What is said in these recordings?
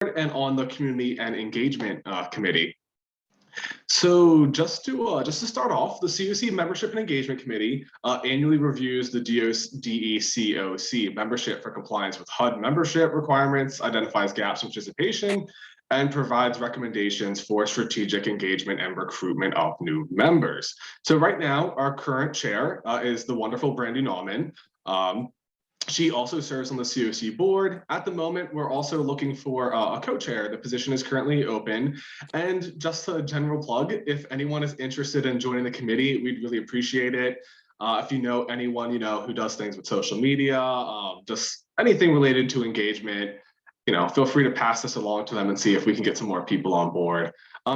and on the Community and Engagement Committee. So just to start off, the COC Membership and Engagement Committee annually reviews the DE-CoC membership for compliance with HUD membership requirements, identifies gaps in participation, and provides recommendations for strategic engagement and recruitment of new members. So right now, our current chair is the wonderful Brandy Nauman. She also serves on the COC board. At the moment, we're also looking for a co-chair. The position is currently open. And just a general plug, if anyone is interested in joining the committee, we'd really appreciate it. If you know anyone, who does things with social media, just anything related to engagement, feel free to pass this along to them and see if we can get some more people on board.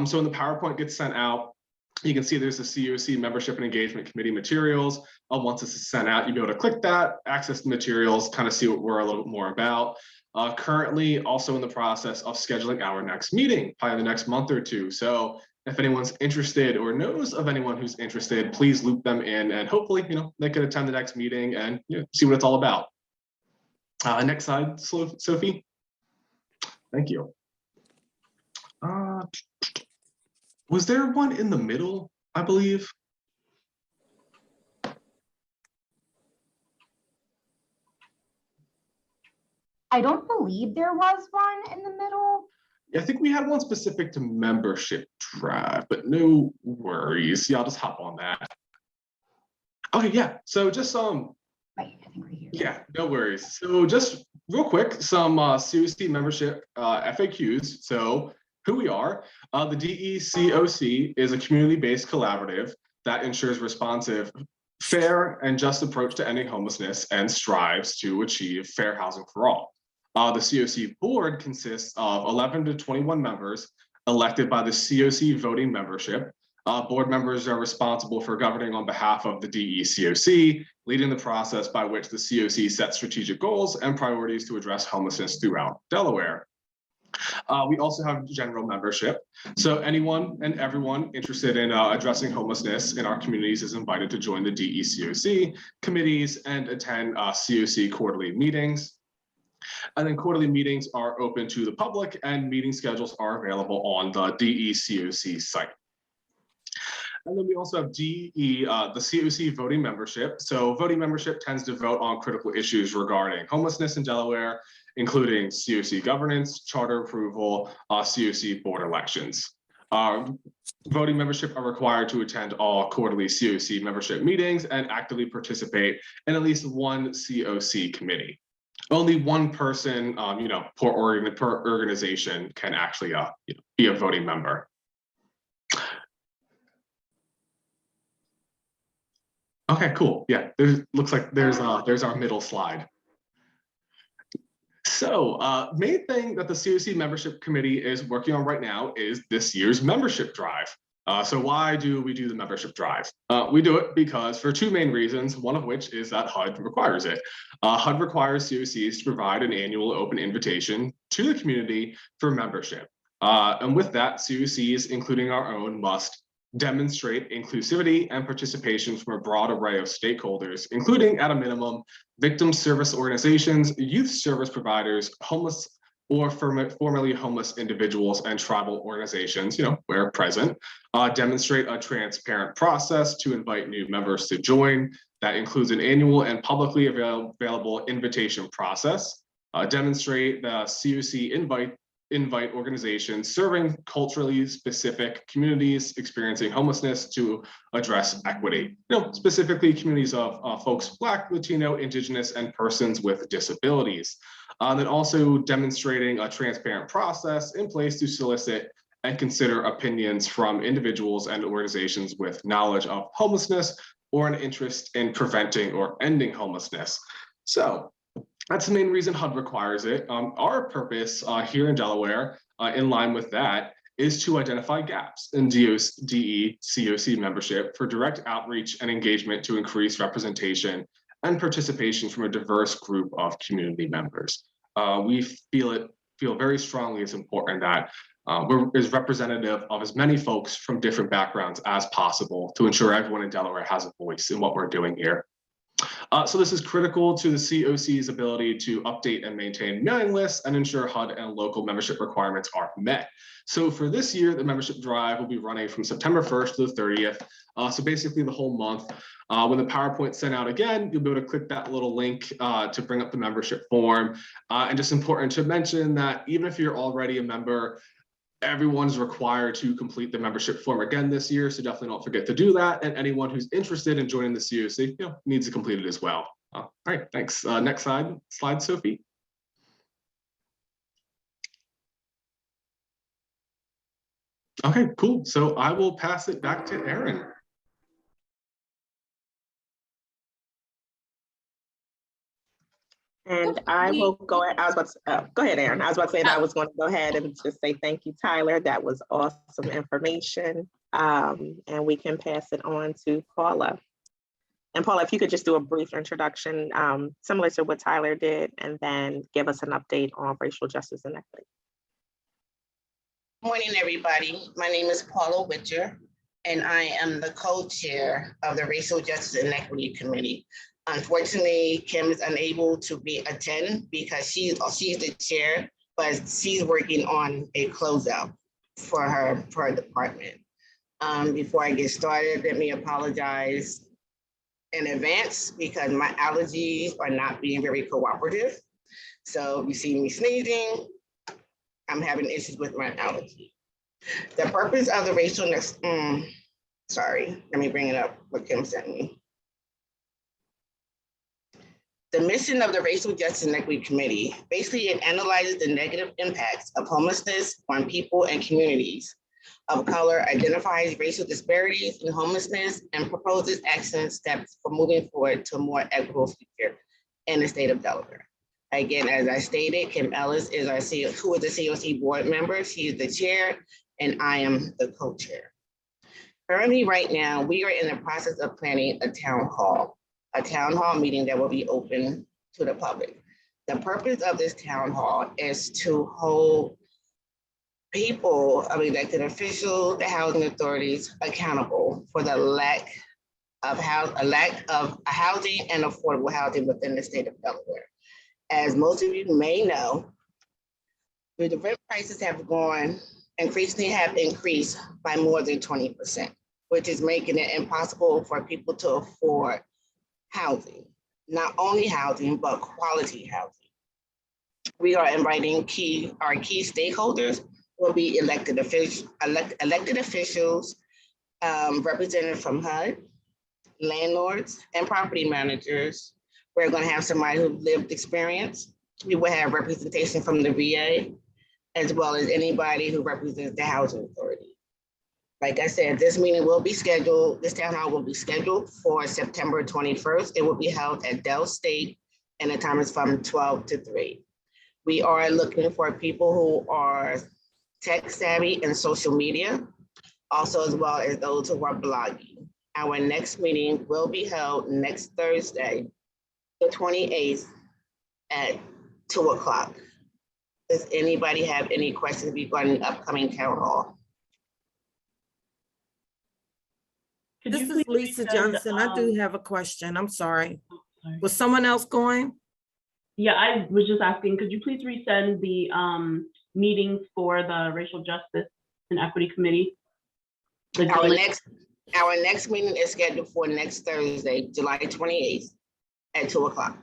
So when the PowerPoint gets sent out, you can see there's the COC Membership and Engagement Committee materials. Once this is sent out, you'll be able to click that, access the materials, kind of see what we're a little bit more about. Currently also in the process of scheduling our next meeting, probably the next month or two. So if anyone's interested or knows of anyone who's interested, please loop them in and hopefully, they could attend the next meeting and see what it's all about. Next slide, Sophie. Thank you. Was there one in the middle, I believe? I don't believe there was one in the middle. Yeah, I think we had one specific to membership drive, but no worries. Yeah, I'll just hop on that. Okay, yeah. So just Right, I think we're here. Yeah, no worries. So just real quick, some COC membership FAQs. So who we are. The DE-CoC is a community-based collaborative that ensures responsive, fair, and just approach to ending homelessness and strives to achieve fair housing for all. The COC board consists of 11 to 21 members elected by the COC voting membership. Board members are responsible for governing on behalf of the DE-CoC, leading the process by which the COC sets strategic goals and priorities to address homelessness throughout Delaware. We also have general membership. So anyone and everyone interested in addressing homelessness in our communities is invited to join the DE-CoC committees and attend COC quarterly meetings. And then quarterly meetings are open to the public and meeting schedules are available on the DE-CoC site. And then we also have DE, the COC voting membership. So voting membership tends to vote on critical issues regarding homelessness in Delaware, including COC governance, charter approval, COC board elections. Voting membership are required to attend all quarterly COC membership meetings and actively participate in at least one COC committee. Only one person, per organization can actually be a voting member. Okay, cool. Yeah, looks like there's our middle slide. So main thing that the COC membership committee is working on right now is this year's membership drive. So why do we do the membership drive? We do it because for two main reasons, one of which is that HUD requires it. HUD requires COCs to provide an annual open invitation to the community for membership. And with that, COCs, including our own, must demonstrate inclusivity and participation from a broad array of stakeholders, including at a minimum, victim service organizations, youth service providers, homeless or formerly homeless individuals and tribal organizations, where present, demonstrate a transparent process to invite new members to join. That includes an annual and publicly available invitation process, demonstrate the COC invite organizations serving culturally specific communities experiencing homelessness to address equity, specifically communities of folks, Black, Latino, Indigenous, and persons with disabilities. Then also demonstrating a transparent process in place to solicit and consider opinions from individuals and organizations with knowledge of homelessness or an interest in preventing or ending homelessness. So that's the main reason HUD requires it. Our purpose here in Delaware, in line with that, is to identify gaps in DE-CoC membership for direct outreach and engagement to increase representation and participation from a diverse group of community members. We feel very strongly it's important that is representative of as many folks from different backgrounds as possible to ensure everyone in Delaware has a voice in what we're doing here. So this is critical to the COC's ability to update and maintain mailing lists and ensure HUD and local membership requirements are met. So for this year, the membership drive will be running from September 1st to the 30th. So basically the whole month. When the PowerPoint's sent out again, you'll be able to click that little link to bring up the membership form. And just important to mention that even if you're already a member, everyone's required to complete the membership form again this year. So definitely don't forget to do that. And anyone who's interested in joining the COC, needs to complete it as well. All right, thanks. Next slide, Sophie. Okay, cool. So I will pass it back to Erin. And I will go ahead. I was about to, go ahead, Erin. I was about to say that I was going to go ahead and just say thank you, Tyler. That was awesome information. And we can pass it on to Paula. And Paula, if you could just do a brief introduction, similar to what Tyler did, and then give us an update on racial justice and equity. Morning, everybody. My name is Paula Witcher, and I am the co-chair of the Racial Justice and Equity Committee. Unfortunately, Kim is unable to attend because she's the chair, but she's working on a closeout for her department. Before I get started, let me apologize in advance because my allergies are not being very cooperative. So if you see me sneezing, I'm having issues with my allergy. The purpose of the racial, sorry, let me bring it up, what Kim sent me. The mission of the Racial Justice and Equity Committee, basically it analyzes the negative impacts of homelessness on people and communities of color, identifies racial disparities in homelessness, and proposes action steps for moving forward to a more equitable future in the state of Delaware. Again, as I stated, Kim Ellis is who is the COC board member. She is the chair, and I am the co-chair. Currently, right now, we are in the process of planning a town hall meeting that will be open to the public. The purpose of this town hall is to hold people of elected officials, the housing authorities accountable for the lack of housing and affordable housing within the state of Delaware. As most of you may know, the rent prices have increased by more than 20%, which is making it impossible for people to afford housing, not only housing, but quality housing. We are inviting our key stakeholders will be elected officials, representatives from HUD, landlords, and property managers. We're going to have somebody who lived experience. We will have representation from the VA, as well as anybody who represents the housing authority. Like I said, this meeting will be scheduled, this town hall will be scheduled for September 21st. It will be held at Dell State, and the time is from 12 to 3. We are looking for people who are tech savvy and social media, also as well as those who are blogging. Our next meeting will be held next Thursday, the 28th at 2 o'clock. Does anybody have any questions regarding the upcoming town hall? This is Lisa Johnson. I do have a question. I'm sorry. Was someone else going? Yeah, I was just asking, could you please resend the meetings for the Racial Justice and Equity Committee? Our next meeting is scheduled for next Thursday, July 28th at 2 o'clock.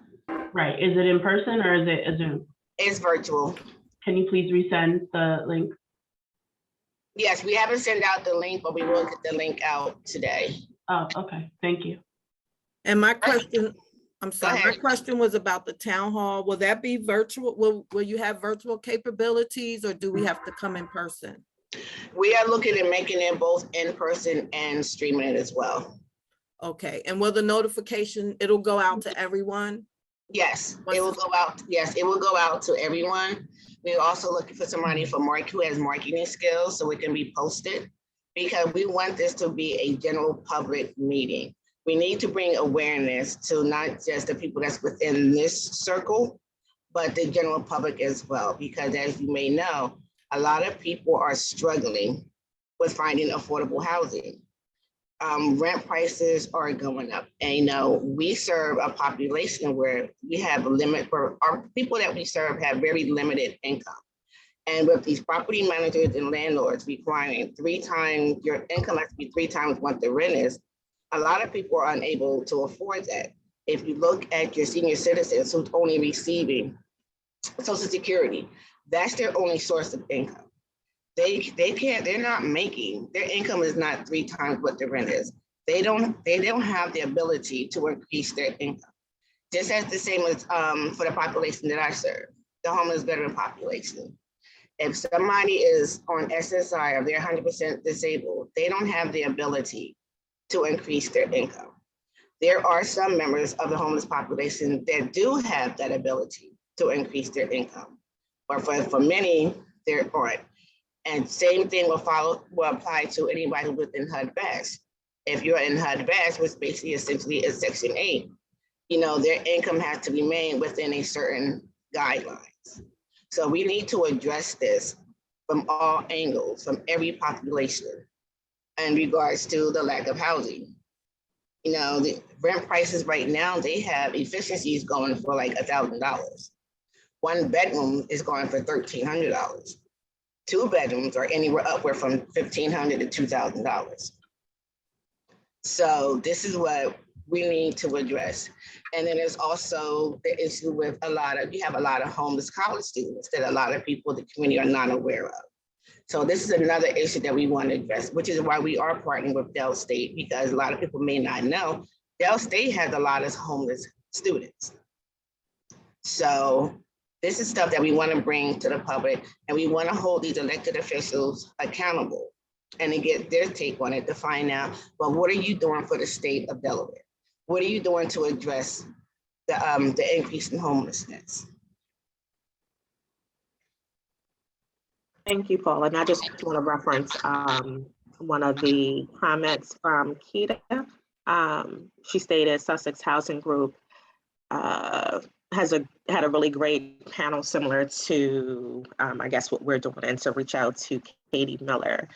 Right. Is it in person or is it a Zoom? It's virtual. Can you please resend the link? Yes, we haven't sent out the link, but we will get the link out today. Oh, okay. Thank you. And my question, I'm sorry, my question was about the town hall. Will that be virtual? Will you have virtual capabilities, or do we have to come in person? We are looking at making it both in person and streaming it as well. Okay, and will the notification, it'll go out to everyone? Yes, it will go out. Yes, it will go out to everyone. We're also looking for somebody who has marketing skills so it can be posted, because we want this to be a general public meeting. We need to bring awareness to not just the people that's within this circle, but the general public as well, because as you may know, a lot of people are struggling with finding affordable housing. rent prices are going up. And, you know, we serve a population where we have a limit for our people that we serve have very limited income. And with these property managers and landlords requiring 3 times, your income has to be 3 times what the rent is, a lot of people are unable to afford that. If you look at your senior citizens who's only receiving Social Security, that's their only source of income. They're not making, their income is not 3 times what the rent is. They don't have the ability to increase their income. Just as the same as for the population that I serve, the homeless veteran population. If somebody is on SSI or they're 100% disabled, they don't have the ability to increase their income. There are some members of the homeless population that do have that ability to increase their income, but for many, there aren't. And same thing will apply to anybody who's within HUD-VAST. If you're in HUD-VAST, which basically essentially is Section 8, you know, their income has to remain within a certain guidelines. So we need to address this from all angles, from every population in regards to the lack of housing. You know, the rent prices right now, they have efficiencies going for like $1,000. 1 bedroom is going for $1,300. 2 bedrooms are anywhere upward from $1,500 to $2,000. So this is what we need to address. And then there's also the issue with you have a lot of homeless college students that a lot of people in the community are not aware of. So this is another issue that we want to address, which is why we are partnering with Del State, because a lot of people may not know, Del State has a lot of homeless students. So this is stuff that we want to bring to the public, and we want to hold these elected officials accountable and to get their take on it to find out, well, what are you doing for the state of Delaware? What are you doing to address the increase in homelessness? Thank you, Paula. And I just want to reference one of the comments from Keita. She stated Sussex Housing Group had a really great panel similar to, I guess, what we're doing, and to reach out to Katie Miller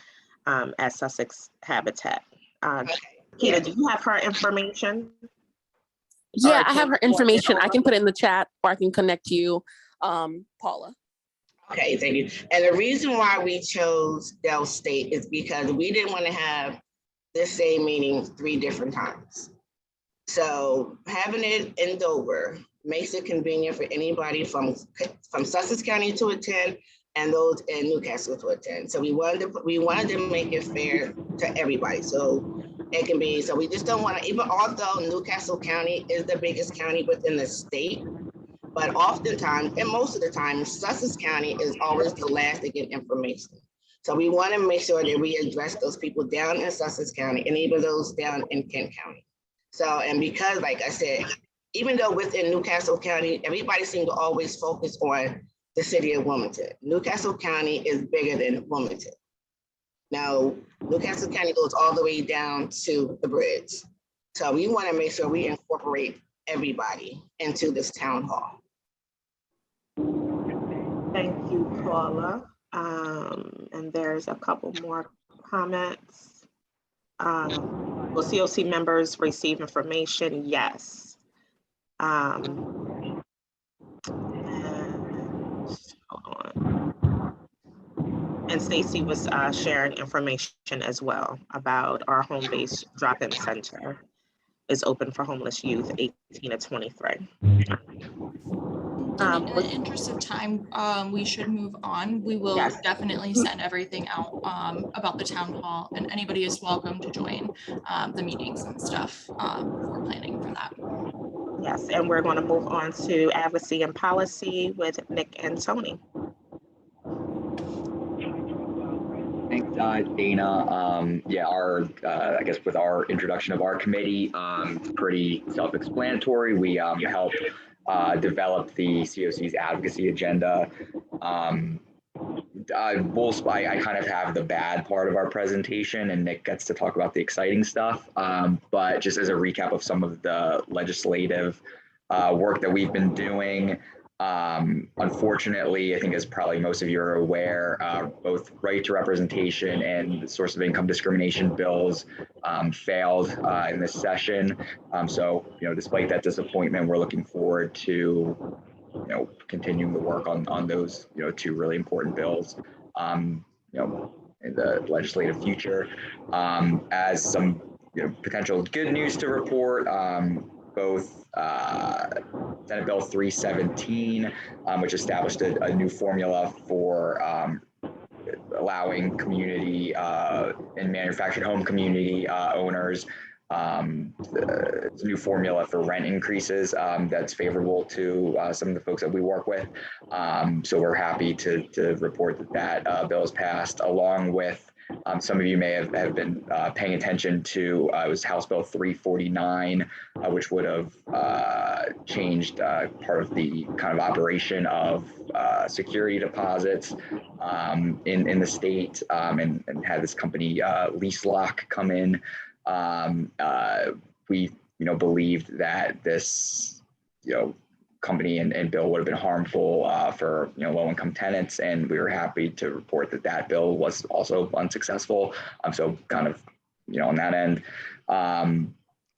at Sussex Habitat. Keita, do you have her information? Yeah, I have her information. I can put it in the chat, or I can connect you, Paula. Okay, thank you. And the reason why we chose Del State is because we didn't want to have the same meeting 3 different times. So having it in Dover makes it convenient for anybody from Sussex County to attend and those in Newcastle to attend. So we wanted to make it fair to everybody. So it can be, so we just don't want to, even although Newcastle County is the biggest county within the state, but oftentimes, and most of the time, Sussex County is always the last to get information. So we want to make sure that we address those people down in Sussex County and even those down in Kent County. So, and because, like I said, even though within Newcastle County, everybody seems to always focus on the city of Wilmington. Newcastle County is bigger than Wilmington. Now, Newcastle County goes all the way down to the bridge. So we want to make sure we incorporate everybody into this town hall. Thank you, Paula. And there's a couple more comments. Will COC members receive information? Yes. And, hold on. And Stacy was sharing information as well about our home-based drop-in center is open for homeless youth 18 to 23. In the interest of time, we should move on. We will definitely send everything out about the town hall, and anybody is welcome to join the meetings and stuff for planning for that. Yes, and we're going to move on to Advocacy and Policy with Nick and Tony. Thanks, Dana. Yeah, I guess with our introduction of our committee, pretty self-explanatory. We help develop the COC's advocacy agenda. I kind of have the bad part of our presentation, and Nick gets to talk about the exciting stuff. But just as a recap of some of the legislative work that we've been doing, Unfortunately, I think as probably most of you are aware, both right to representation and the source of income discrimination bills failed in this session. So, despite that disappointment, we're looking forward to, continuing the work on those, two really important bills, in the legislative future. As some, potential good news to report, both Senate Bill 317, which established a new formula for allowing community and manufactured home community owners. It's a new formula for rent increases that's favorable to some of the folks that we work with. So we're happy to report that bill is passed, along with some of you may have been paying attention to, it was House Bill 349, which would have changed part of the kind of operation of security deposits in the state, and had this company LeaseLock come in. We believed that this company and bill would have been harmful for low-income tenants, and we were happy to report that bill was also unsuccessful. So kind of on that end.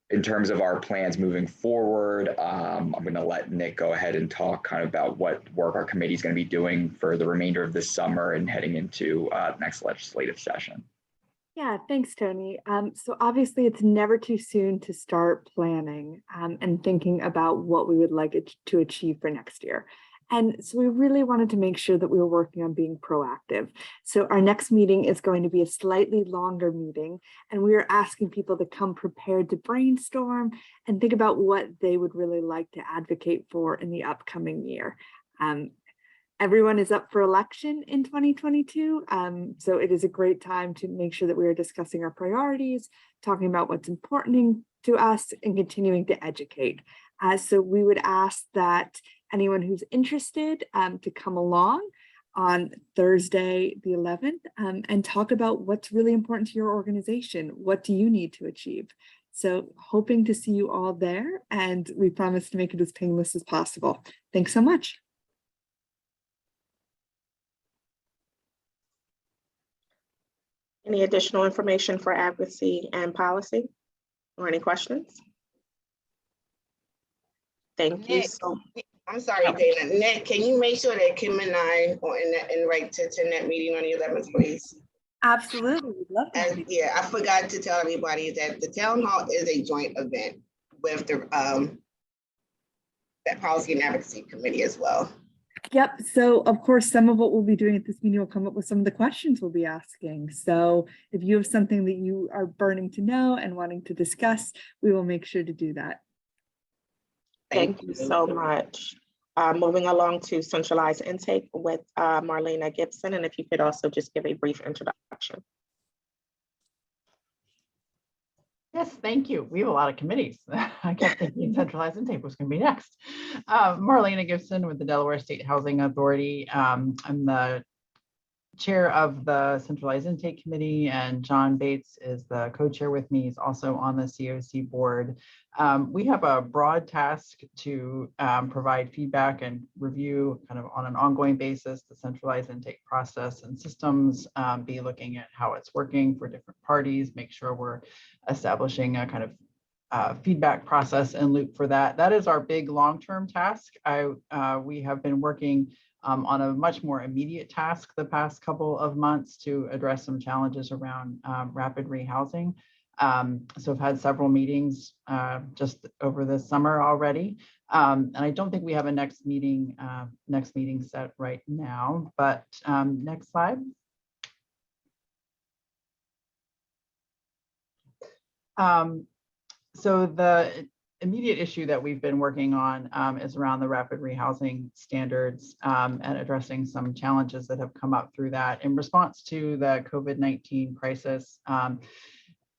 In terms of our plans moving forward, I'm going to let Nick go ahead and talk kind of about what work our committee is going to be doing for the remainder of this summer and heading into next legislative session. Yeah, thanks, Tony. So obviously it's never too soon to start planning and thinking about what we would like it to achieve for next year. And so we really wanted to make sure that we were working on being proactive. So our next meeting is going to be a slightly longer meeting, and we are asking people to come prepared to brainstorm and think about what they would really like to advocate for in the upcoming year. Everyone is up for election in 2022. So it is a great time to make sure that we are discussing our priorities, talking about what's important to us, and continuing to educate. So we would ask that anyone who's interested to come along on Thursday, the 11th, and talk about what's really important to your organization. What do you need to achieve? So hoping to see you all there, and we promise to make it as painless as possible. Thanks so much. Any additional information for advocacy and policy, or any questions? Thank you. So, I'm sorry, Dana. Nick, can you make sure that Kim and I are in right to attend that meeting on the 11th, please? Absolutely, we'd love to. And yeah, I forgot to tell everybody that the town hall is a joint event with the that policy and advocacy committee as well. Yep. So of course, some of what we'll be doing at this meeting will come up with some of the questions we'll be asking. So if you have something that you are burning to know and wanting to discuss, we will make sure to do that. Thank you so much. Moving along to centralized intake with Marlena Gibson, and if you could also just give a brief introduction. Yes, thank you. We have a lot of committees. I kept thinking centralized intake was going to be next. Marlena Gibson with the Delaware State Housing Authority. I'm the chair of the Centralized Intake Committee, and John Bates is the co-chair with me. He's also on the COC board. We have a broad task to provide feedback and review kind of on an ongoing basis the centralized intake process and systems, be looking at how it's working for different parties, make sure we're establishing a kind of feedback process and loop for that. That is our big long-term task. We have been working on a much more immediate task the past couple of months to address some challenges around rapid rehousing. So I've had several meetings just over the summer already. And I don't think we have a next meeting set right now, but next slide. So the immediate issue that we've been working on is around the rapid rehousing standards and addressing some challenges that have come up through that in response to the COVID-19 crisis.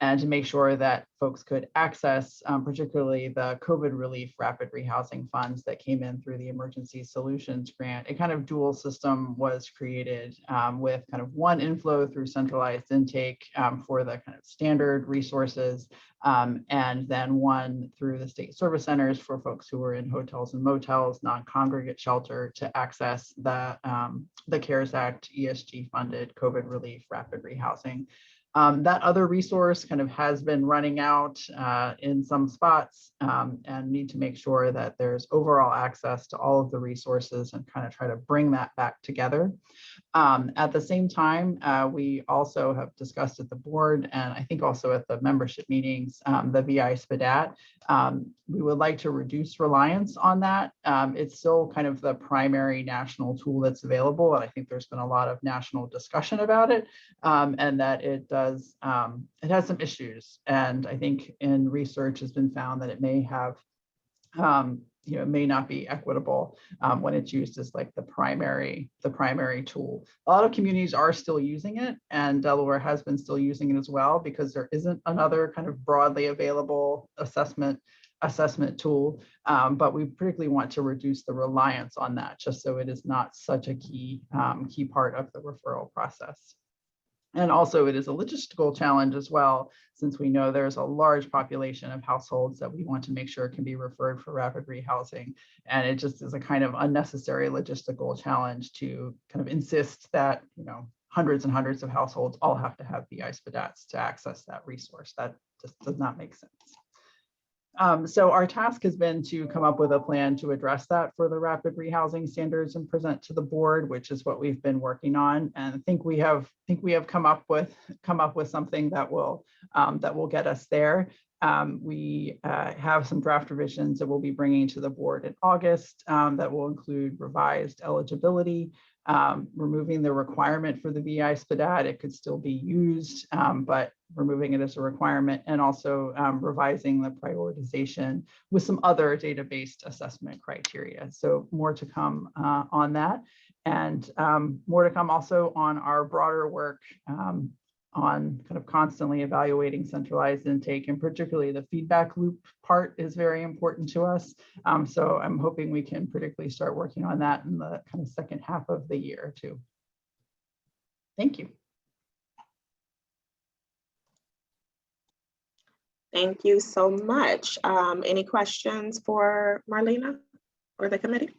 and to make sure that folks could access particularly the COVID relief rapid rehousing funds that came in through the Emergency Solutions Grant. A kind of dual system was created with kind of one inflow through centralized intake for the kind of standard resources, and then one through the state service centers for folks who were in hotels and motels, non-congregate shelter, to access the CARES Act ESG funded COVID relief rapid rehousing. That other resource kind of has been running out in some spots, and need to make sure that there's overall access to all of the resources and kind of try to bring that back together. At the same time, we also have discussed at the board, and I think also at the membership meetings, the VI SPDAT. We would like to reduce reliance on that. It's still kind of the primary national tool that's available, and I think there's been a lot of national discussion about it, and that it has some issues. And I think in research has been found that it may have may not be equitable when it's used as like the primary tool. A lot of communities are still using it, and Delaware has been still using it as well, because there isn't another kind of broadly available assessment tool. But we particularly want to reduce the reliance on that, just so it is not such a key part of the referral process. And also it is a logistical challenge as well, since we know there's a large population of households that we want to make sure can be referred for rapid rehousing. And it just is a kind of unnecessary logistical challenge to kind of insist that, hundreds and hundreds of households all have to have VI SPDATs to access that resource. That just does not make sense. So our task has been to come up with a plan to address that for the rapid rehousing standards and present to the board, which is what we've been working on. And I think we have come up with something that will get us there. We have some draft revisions that we'll be bringing to the board in August that will include revised eligibility, removing the requirement for the VI SPDAT. It could still be used, but removing it as a requirement, and also revising the prioritization with some other data-based assessment criteria. So more to come on that, and more to come also on our broader work on kind of constantly evaluating centralized intake, and particularly the feedback loop part is very important to us. So I'm hoping we can particularly start working on that in the kind of second half of the year too. Thank you. Thank you so much. Any questions for Marlena or the committee?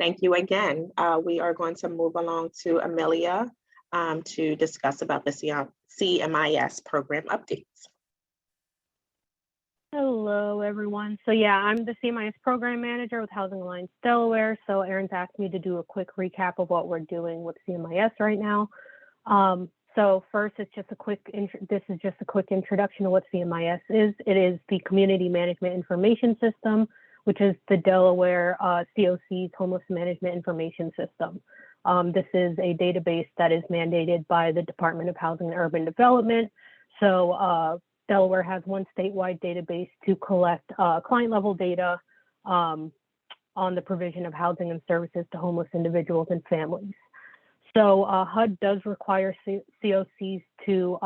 Thank you again. We are going to move along to Amelia to discuss about the CMIS program updates. Hello, everyone. So yeah, I'm the CMIS program manager with Housing Alliance Delaware. So Aaron's asked me to do a quick recap of what we're doing with CMIS right now. So first, it's just a quick introduction to what CMIS is. It is the Community Management Information System, which is the Delaware COC's Homeless Management Information System. This is a database that is mandated by the Department of Housing and Urban Development. So Delaware has one statewide database to collect client level data on the provision of housing and services to homeless individuals and families. So HUD does require COCs to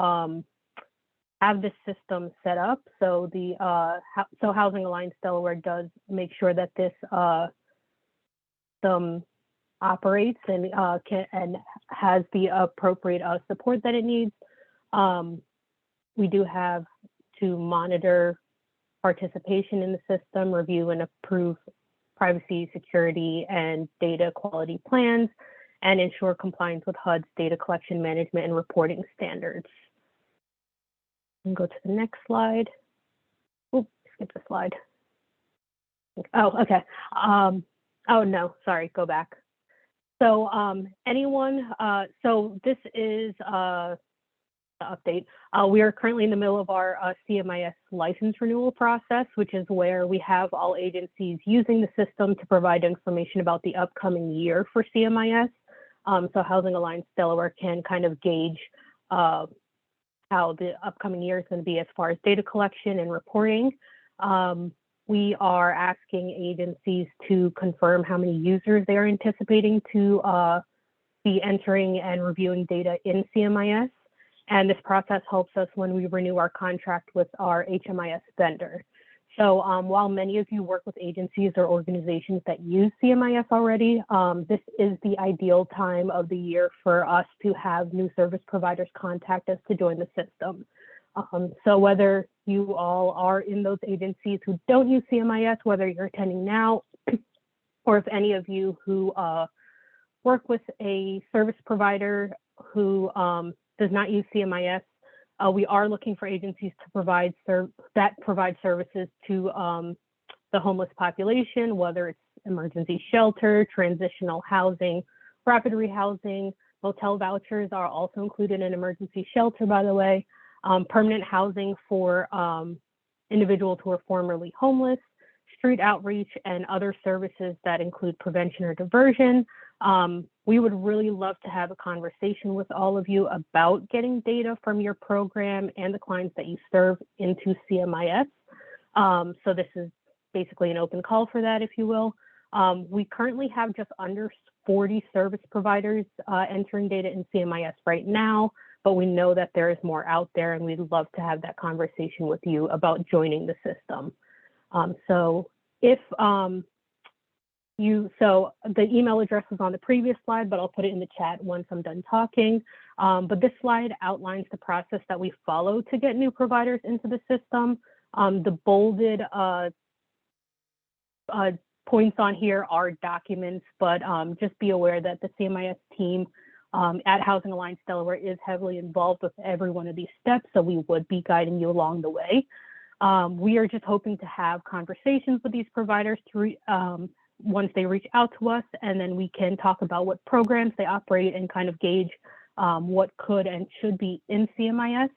have this system set up. So so Housing Alliance Delaware does make sure that this system operates and has the appropriate support that it needs. We do have to monitor participation in the system, review and approve privacy, security, and data quality plans, and ensure compliance with HUD's data collection management and reporting standards. And go to the next slide. Oops, skip the slide. Oh, okay. Oh no, sorry, go back. So so this is the update. We are currently in the middle of our CMIS license renewal process, which is where we have all agencies using the system to provide information about the upcoming year for CMIS. So Housing Alliance Delaware can kind of gauge how the upcoming year is going to be as far as data collection and reporting. We are asking agencies to confirm how many users they are anticipating to be entering and reviewing data in CMIS. And this process helps us when we renew our contract with our HMIS vendor. So while many of you work with agencies or organizations that use CMIS already, this is the ideal time of the year for us to have new service providers contact us to join the system. So whether you all are in those agencies who don't use CMIS, whether you're attending now, or if any of you who work with a service provider who does not use CMIS, we are looking for agencies to provide services to the homeless population, whether it's emergency shelter, transitional housing, rapid rehousing. Motel vouchers are also included in emergency shelter, by the way. Permanent housing for individuals who are formerly homeless, street outreach, and other services that include prevention or diversion. We would really love to have a conversation with all of you about getting data from your program and the clients that you serve into CMIS. So this is basically an open call for that, if you will. We currently have just under 40 service providers entering data in CMIS right now, but we know that there is more out there, and we'd love to have that conversation with you about joining the system. So if so the email address was on the previous slide, but I'll put it in the chat once I'm done talking. But this slide outlines the process that we follow to get new providers into the system. The bolded points on here are documents, but just be aware that the CMIS team at Housing Alliance Delaware is heavily involved with every one of these steps, so we would be guiding you along the way. We are just hoping to have conversations with these providers through once they reach out to us, and then we can talk about what programs they operate and kind of gauge what could and should be in CMIS.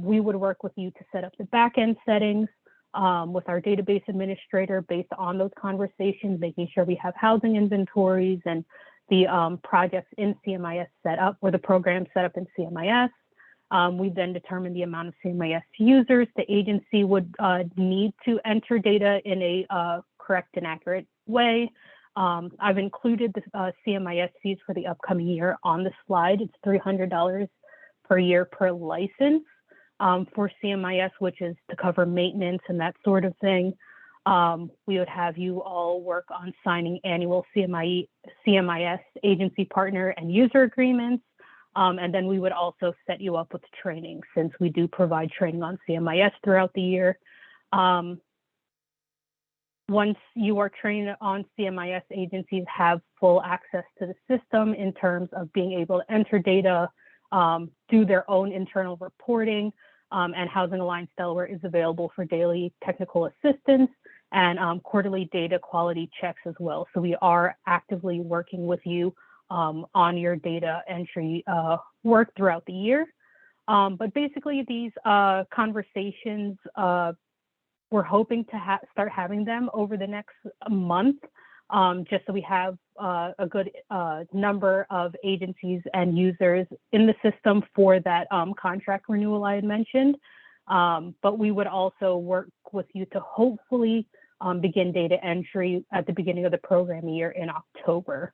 We would work with you to set up the back-end settings with our database administrator based on those conversations, making sure we have housing inventories and the projects in CMIS set up, or the program set up in CMIS. We then determine the amount of CMIS users the agency would need to enter data in a correct and accurate way. I've included the CMIS fees for the upcoming year on the slide. It's $300 per year per license for CMIS, which is to cover maintenance and that sort of thing. We would have you all work on signing annual CMIS agency partner and user agreements. And then we would also set you up with training, since we do provide training on CMIS throughout the year. Once you are trained on CMIS, agencies have full access to the system in terms of being able to enter data, do their own internal reporting, and Housing Alliance Delaware is available for daily technical assistance and quarterly data quality checks as well. So we are actively working with you on your data entry work throughout the year. But basically these conversations, we're hoping to start having them over the next month, just so we have a good number of agencies and users in the system for that contract renewal I had mentioned. But we would also work with you to hopefully begin data entry at the beginning of the program year in October.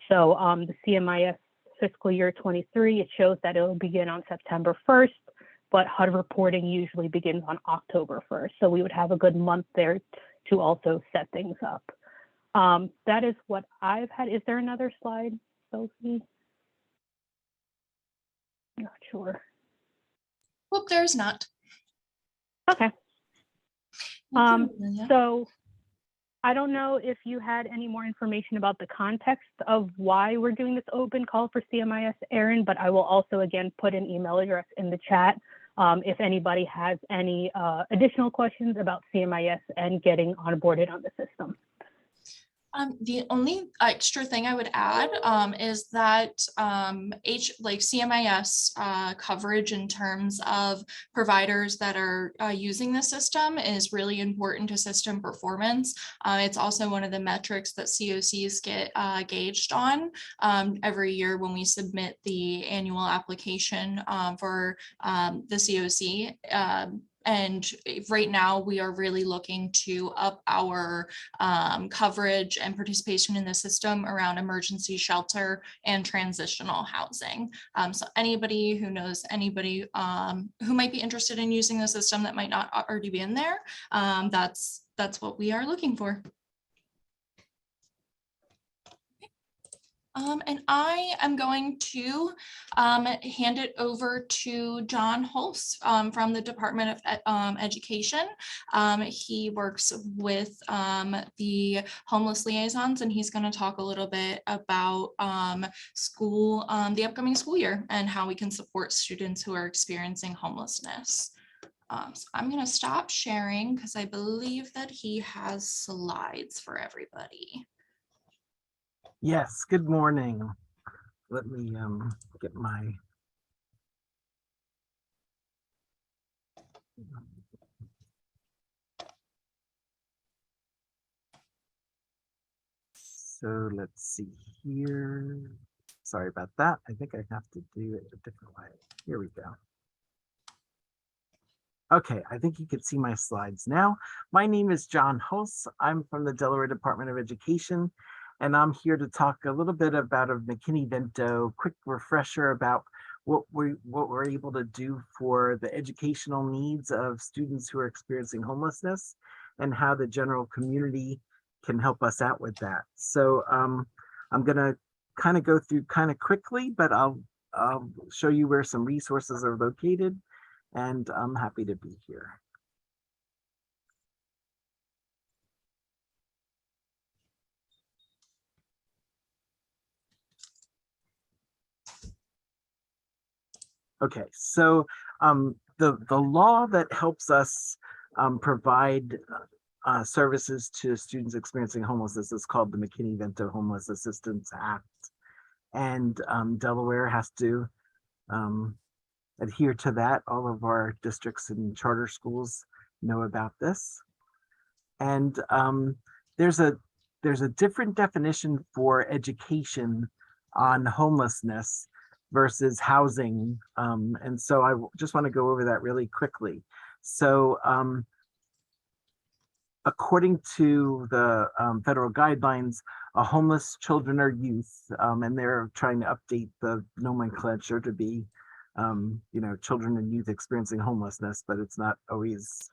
So the CMIS fiscal year 23, it shows that it will begin on September 1st, but HUD reporting usually begins on October 1st. So we would have a good month there to also set things up. That is what I've had. Is there another slide, Sophie? Not sure. Well, there's not. Okay. So I don't know if you had any more information about the context of why we're doing this open call for CMIS, Erin, but I will also again put an email address in the chat if anybody has any additional questions about CMIS and getting onboarded on the system. The only extra thing I would add is that CMIS coverage in terms of providers that are using the system is really important to system performance. It's also one of the metrics that COCs get gauged on every year when we submit the annual application for the COC. And right now we are really looking to up our coverage and participation in the system around emergency shelter and transitional housing. So anybody who knows anybody who might be interested in using the system that might not already be in there, that's what we are looking for. And I am going to hand it over to John Hulse from the Department of Education. He works with the homeless liaisons, and he's going to talk a little bit about the upcoming school year and how we can support students who are experiencing homelessness. So I'm going to stop sharing because I believe that he has slides for everybody. Yes, good morning. Let me get my so let's see here. Sorry about that. I think I have to do it a different way. Here we go. Okay, I think you can see my slides now. My name is John Hulse. I'm from the Delaware Department of Education, and I'm here to talk a little bit about a Mckinney Vento, quick refresher about what we're able to do for the educational needs of students who are experiencing homelessness and how the general community can help us out with that. So I'm gonna kind of go through kind of quickly, but I'll show you where some resources are located, and I'm happy to be here. Okay, so the law that helps us provide services to students experiencing homelessness is called the McKinney-Vento Homeless Assistance Act, and Delaware has to adhere to that. All of our districts and charter schools know about this, and there's a different definition for education on homelessness versus housing. And so I just want to go over that really quickly. So according to the federal guidelines, homeless children or youth, and they're trying to update the nomenclature to be, children and youth experiencing homelessness, but it's not always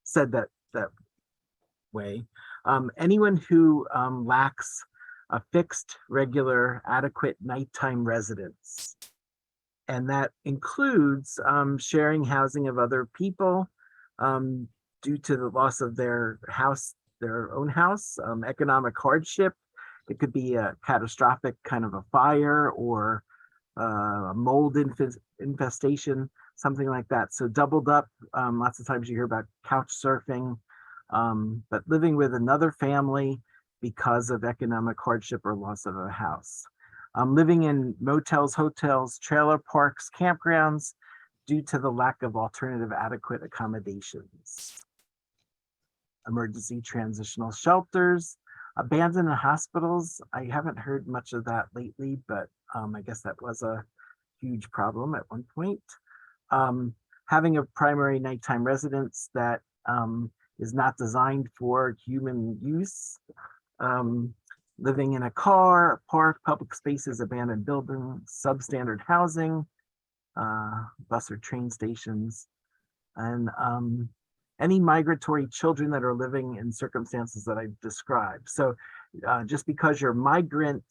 said that way. Anyone who lacks a fixed, regular, adequate nighttime residence. And that includes sharing housing of other people due to the loss of their own house, economic hardship. It could be a catastrophic kind of a fire or a mold infestation, something like that. So doubled up, lots of times you hear about couch surfing, but living with another family because of economic hardship or loss of a house. Living in motels, hotels, trailer parks, campgrounds due to the lack of alternative adequate accommodations. Emergency transitional shelters, abandoned hospitals. I haven't heard much of that lately, but I guess that was a huge problem at one point. Having a primary nighttime residence that is not designed for human use. Living in a car, a park, public spaces, abandoned buildings, substandard housing, bus or train stations, and any migratory children that are living in circumstances that I've described. So just because you're migrant,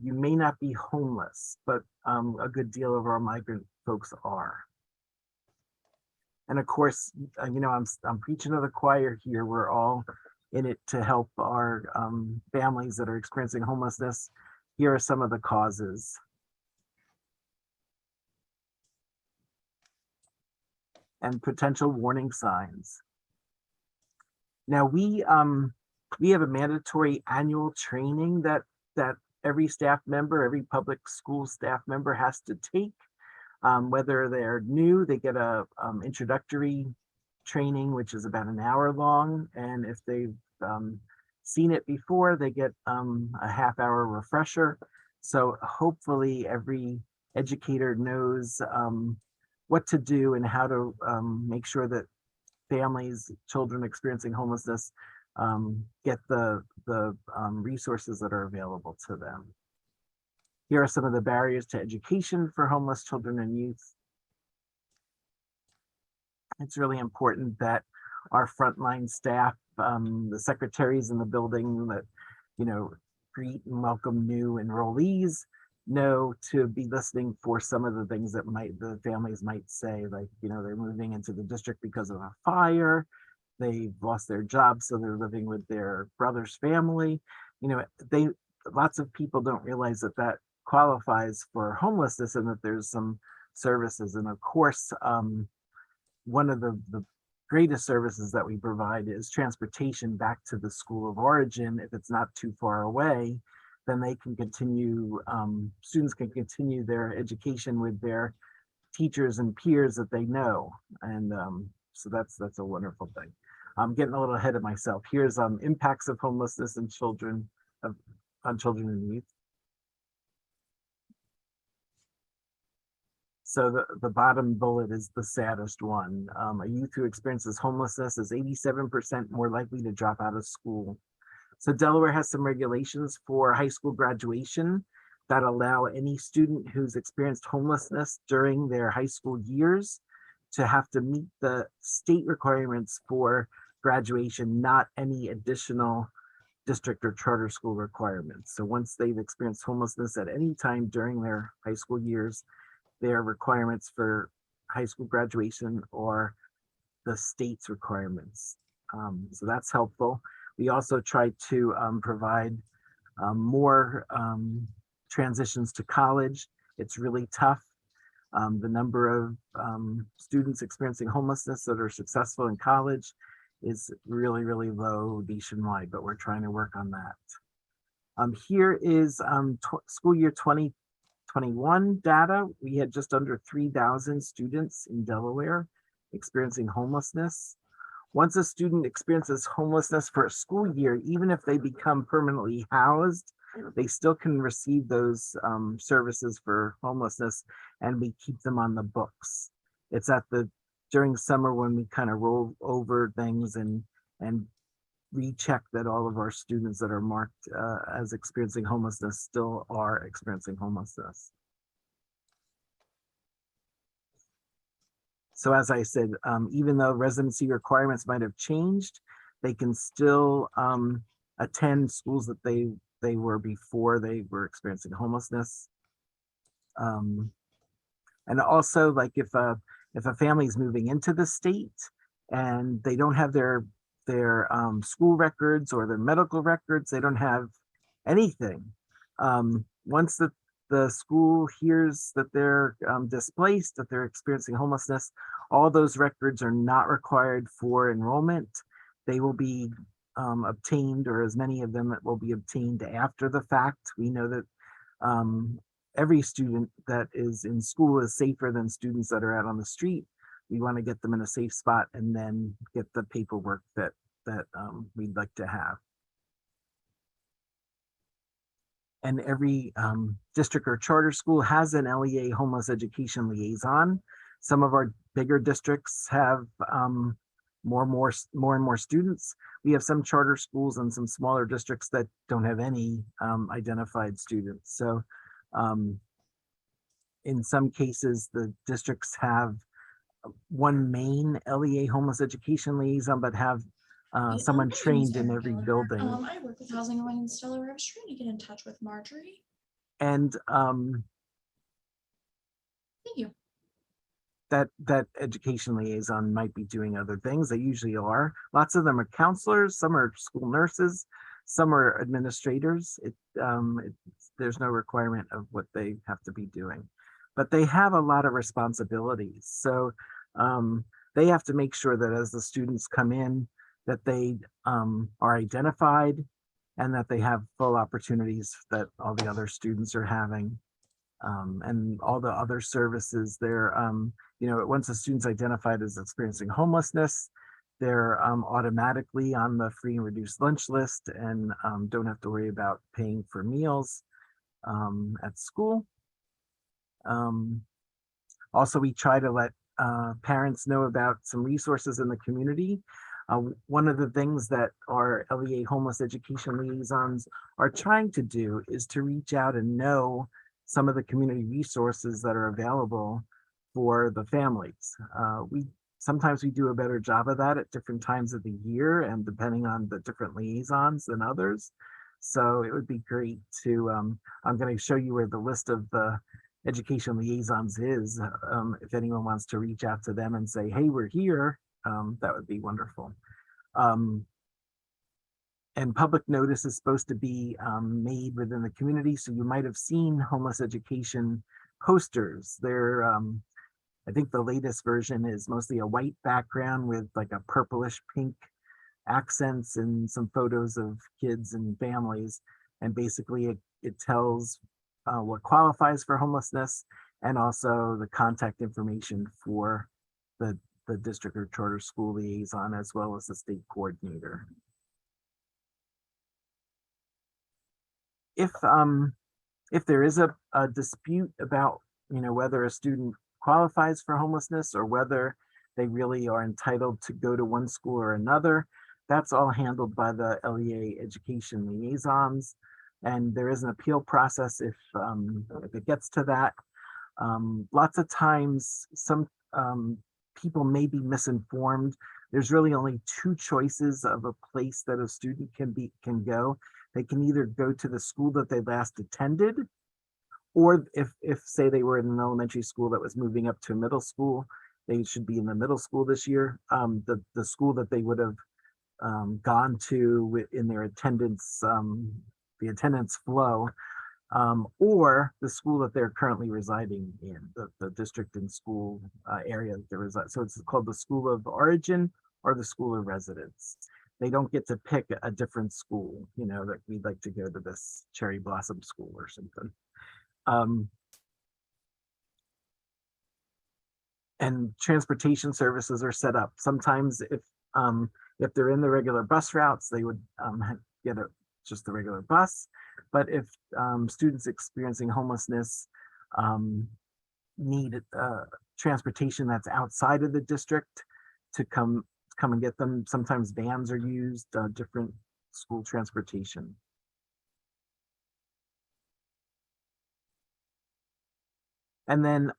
you may not be homeless, but a good deal of our migrant folks are. And of course, I'm preaching to the choir here. We're all in it to help our families that are experiencing homelessness. Here are some of the causes. And potential warning signs. Now we have a mandatory annual training that every staff member, every public school staff member has to take. Whether they're new, they get a introductory training, which is about an hour long. And if they've seen it before, they get a half-hour refresher. So hopefully every educator knows what to do and how to make sure that families, children experiencing homelessness get the resources that are available to them. Here are some of the barriers to education for homeless children and youth. It's really important that our frontline staff, the secretaries in the building that, greet and welcome new enrollees, know to be listening for some of the things that the families might say, like, they're moving into the district because of a fire, they've lost their job, so they're living with their brother's family. Lots of people don't realize that that qualifies for homelessness and that there's some services. And of course, one of the greatest services that we provide is transportation back to the school of origin. If it's not too far away, then they can continue, students can continue their education with their teachers and peers that they know. And so that's a wonderful thing. I'm getting a little ahead of myself. Here's impacts of homelessness in children, on children and youth. So the bottom bullet is the saddest one. A youth who experiences homelessness is 87% more likely to drop out of school. So Delaware has some regulations for high school graduation that allow any student who's experienced homelessness during their high school years to have to meet the state requirements for graduation, not any additional district or charter school requirements. So once they've experienced homelessness at any time during their high school years, their requirements for high school graduation or the state's requirements. So that's helpful. We also try to provide more transitions to college. It's really tough. The number of students experiencing homelessness that are successful in college is really, really low nationwide, but we're trying to work on that. Here is school year 2021 data. We had just under 3,000 students in Delaware experiencing homelessness. Once a student experiences homelessness for a school year, even if they become permanently housed, they still can receive those services for homelessness, and we keep them on the books. It's during summer when we kind of roll over things and recheck that all of our students that are marked as experiencing homelessness still are experiencing homelessness. So as I said, even though residency requirements might have changed, they can still attend schools that they were before they were experiencing homelessness. And also, like if a family is moving into the state and they don't have their school records or their medical records, they don't have anything. Once the school hears that they're displaced, that they're experiencing homelessness, all those records are not required for enrollment. They will be obtained, or as many of them will be obtained after the fact. We know that every student that is in school is safer than students that are out on the street. We want to get them in a safe spot and then get the paperwork that we'd like to have. And every district or charter school has an LEA homeless education liaison. Some of our bigger districts have more and more students. We have some charter schools and some smaller districts that don't have any identified students. So in some cases, the districts have one main LEA homeless education liaison, but have someone trained in every building. I work with Housing Alliance Delaware. I was trying to get in touch with Marjorie. And Thank you. that education liaison might be doing other things. They usually are. Lots of them are counselors, some are school nurses, some are administrators. There's no requirement of what they have to be doing, but they have a lot of responsibilities. So they have to make sure that as the students come in, that they are identified and that they have full opportunities that all the other students are having. And all the other services there, once a student's identified as experiencing homelessness, they're automatically on the free and reduced lunch list and don't have to worry about paying for meals at school. Also, we try to let parents know about some resources in the community. One of the things that our LEA homeless education liaisons are trying to do is to reach out and know some of the community resources that are available for the families. Sometimes we do a better job of that at different times of the year and depending on the different liaisons than others. So it would be great to, I'm going to show you where the list of the education liaisons is. If anyone wants to reach out to them and say, hey, we're here, that would be wonderful. And public notice is supposed to be made within the community. So you might have seen homeless education posters. They're, I think the latest version is mostly a white background with like a purplish pink accents and some photos of kids and families. And basically it tells what qualifies for homelessness and also the contact information for the district or charter school liaison as well as the state coordinator. If there is a dispute about whether a student qualifies for homelessness or whether they really are entitled to go to one school or another, that's all handled by the LEA education liaisons. And there is an appeal process if it gets to that. Lots of times, some people may be misinformed. There's really only two choices of a place that a student can go. They can either go to the school that they last attended, or if say they were in an elementary school that was moving up to a middle school, they should be in the middle school this year. The school that they would have gone to in their attendance, the attendance flow, or the school that they're currently residing in, the district and school area that they reside. So it's called the school of origin or the school of residence. They don't get to pick a different school, that we'd like to go to this cherry blossom school or something. And transportation services are set up. Sometimes if they're in the regular bus routes, they would get just the regular bus. But if students experiencing homelessness need transportation that's outside of the district to come and get them, sometimes vans are used, different school transportation. And then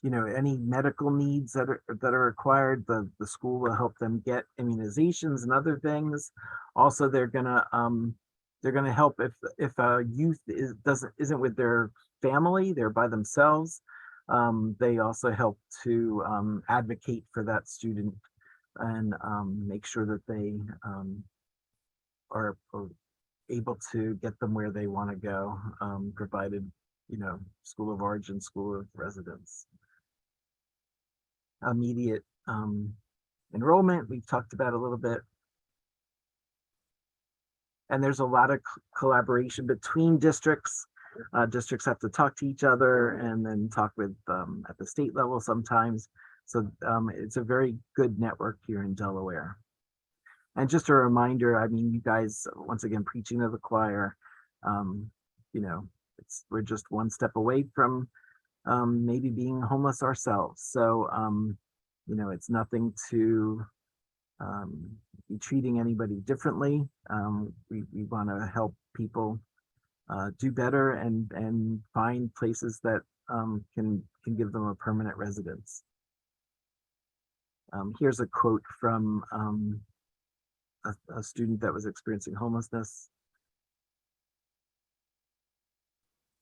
any medical needs that are required, the school will help them get immunizations and other things. Also, they're gonna help if a youth isn't with their family, they're by themselves. They also help to advocate for that student and make sure that they are able to get them where they want to go, provided school of origin, school of residence. Immediate enrollment, we've talked about a little bit. And there's a lot of collaboration between districts. Districts have to talk to each other and then talk with at the state level sometimes. So it's a very good network here in Delaware. And just a reminder, I mean, you guys, once again, preaching to the choir, we're just one step away from maybe being homeless ourselves. So, it's nothing to be treating anybody differently. We want to help people do better and find places that can give them a permanent residence. Here's a quote from a student that was experiencing homelessness.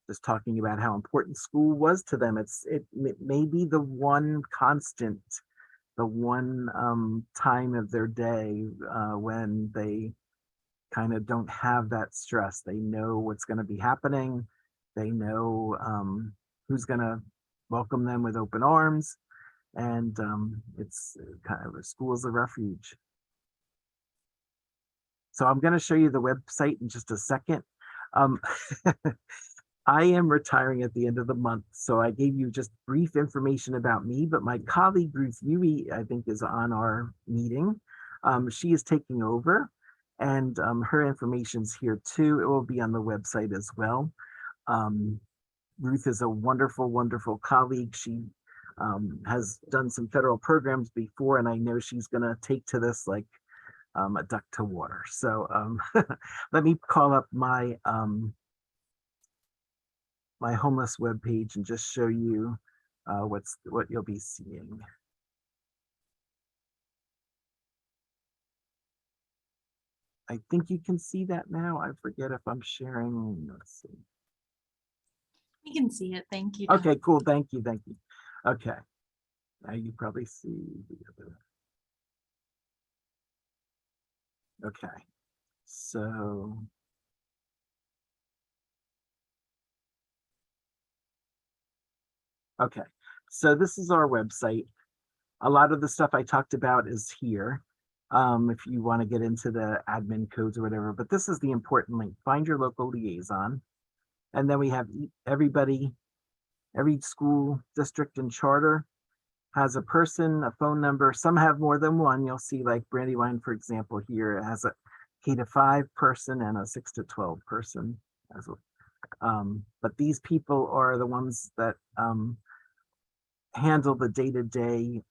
Just talking about how important school was to them. It may be the one constant, the one time of their day when they kind of don't have that stress. They know what's going to be happening. They know who's going to welcome them with open arms. And it's kind of a school as a refuge. So I'm going to show you the website in just a second. I am retiring at the end of the month, so I gave you just brief information about me, but my colleague Ruth Yui, I think, is on our meeting. She is taking over, and her information's here too. It will be on the website as well. Ruth is a wonderful, wonderful colleague. She has done some federal programs before, and I know she's going to take to this like a duck to water. So let me call up my my homeless webpage and just show you what you'll be seeing. I think you can see that now. I forget if I'm sharing. Let's see. We can see it. Thank you. Okay, cool. Thank you. Thank you. Okay. Now you probably see the other. Okay. So. Okay. So this is our website. A lot of the stuff I talked about is here. If you want to get into the admin codes or whatever, but this is the important link. Find your local liaison. And then we have everybody, every school district and charter has a person, a phone number. Some have more than one. You'll see like Brandywine, for example, here it has a K-5 person and a 6-12 person. But these people are the ones that handle the day-to-day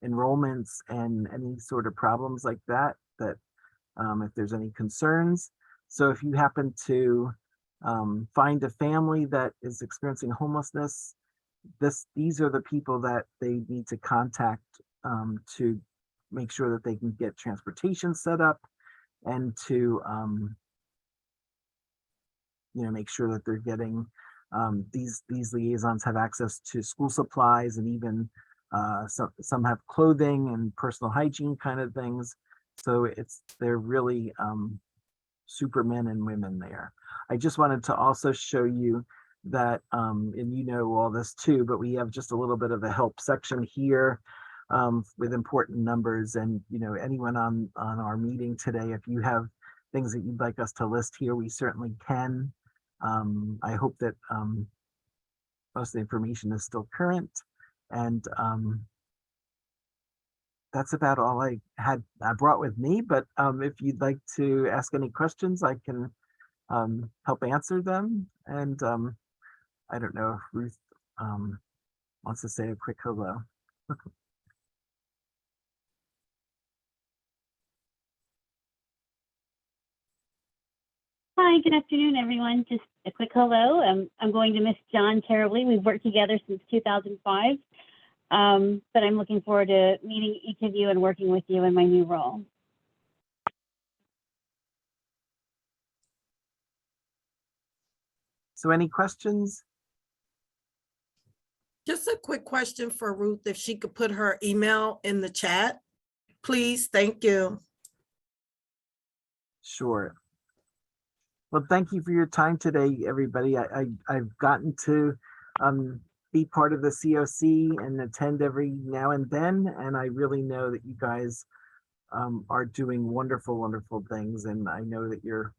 enrollments and any sort of problems like that, if there's any concerns. So if you happen to find a family that is experiencing homelessness, these are the people that they need to contact to make sure that they can get transportation set up and to make sure that they're getting these liaisons have access to school supplies, and even some have clothing and personal hygiene kind of things. So they're really supermen and women there. I just wanted to also show you that, and you know all this too, but we have just a little bit of a help section here with important numbers. And anyone on our meeting today, if you have things that you'd like us to list here, we certainly can. I hope that most of the information is still current, and that's about all I brought with me. But if you'd like to ask any questions, I can help answer them. And I don't know if Ruth wants to say a quick hello. Hi, good afternoon, everyone. Just a quick hello. I'm going to miss John terribly. We've worked together since 2005, but I'm looking forward to meeting each of you and working with you in my new role. So any questions? Just a quick question for Ruth, if she could put her email in the chat, please. Thank you. Sure. Well, thank you for your time today, everybody. I've gotten to be part of the COC and attend every now and then, and I really know that you guys are doing wonderful, wonderful things, and I know that you're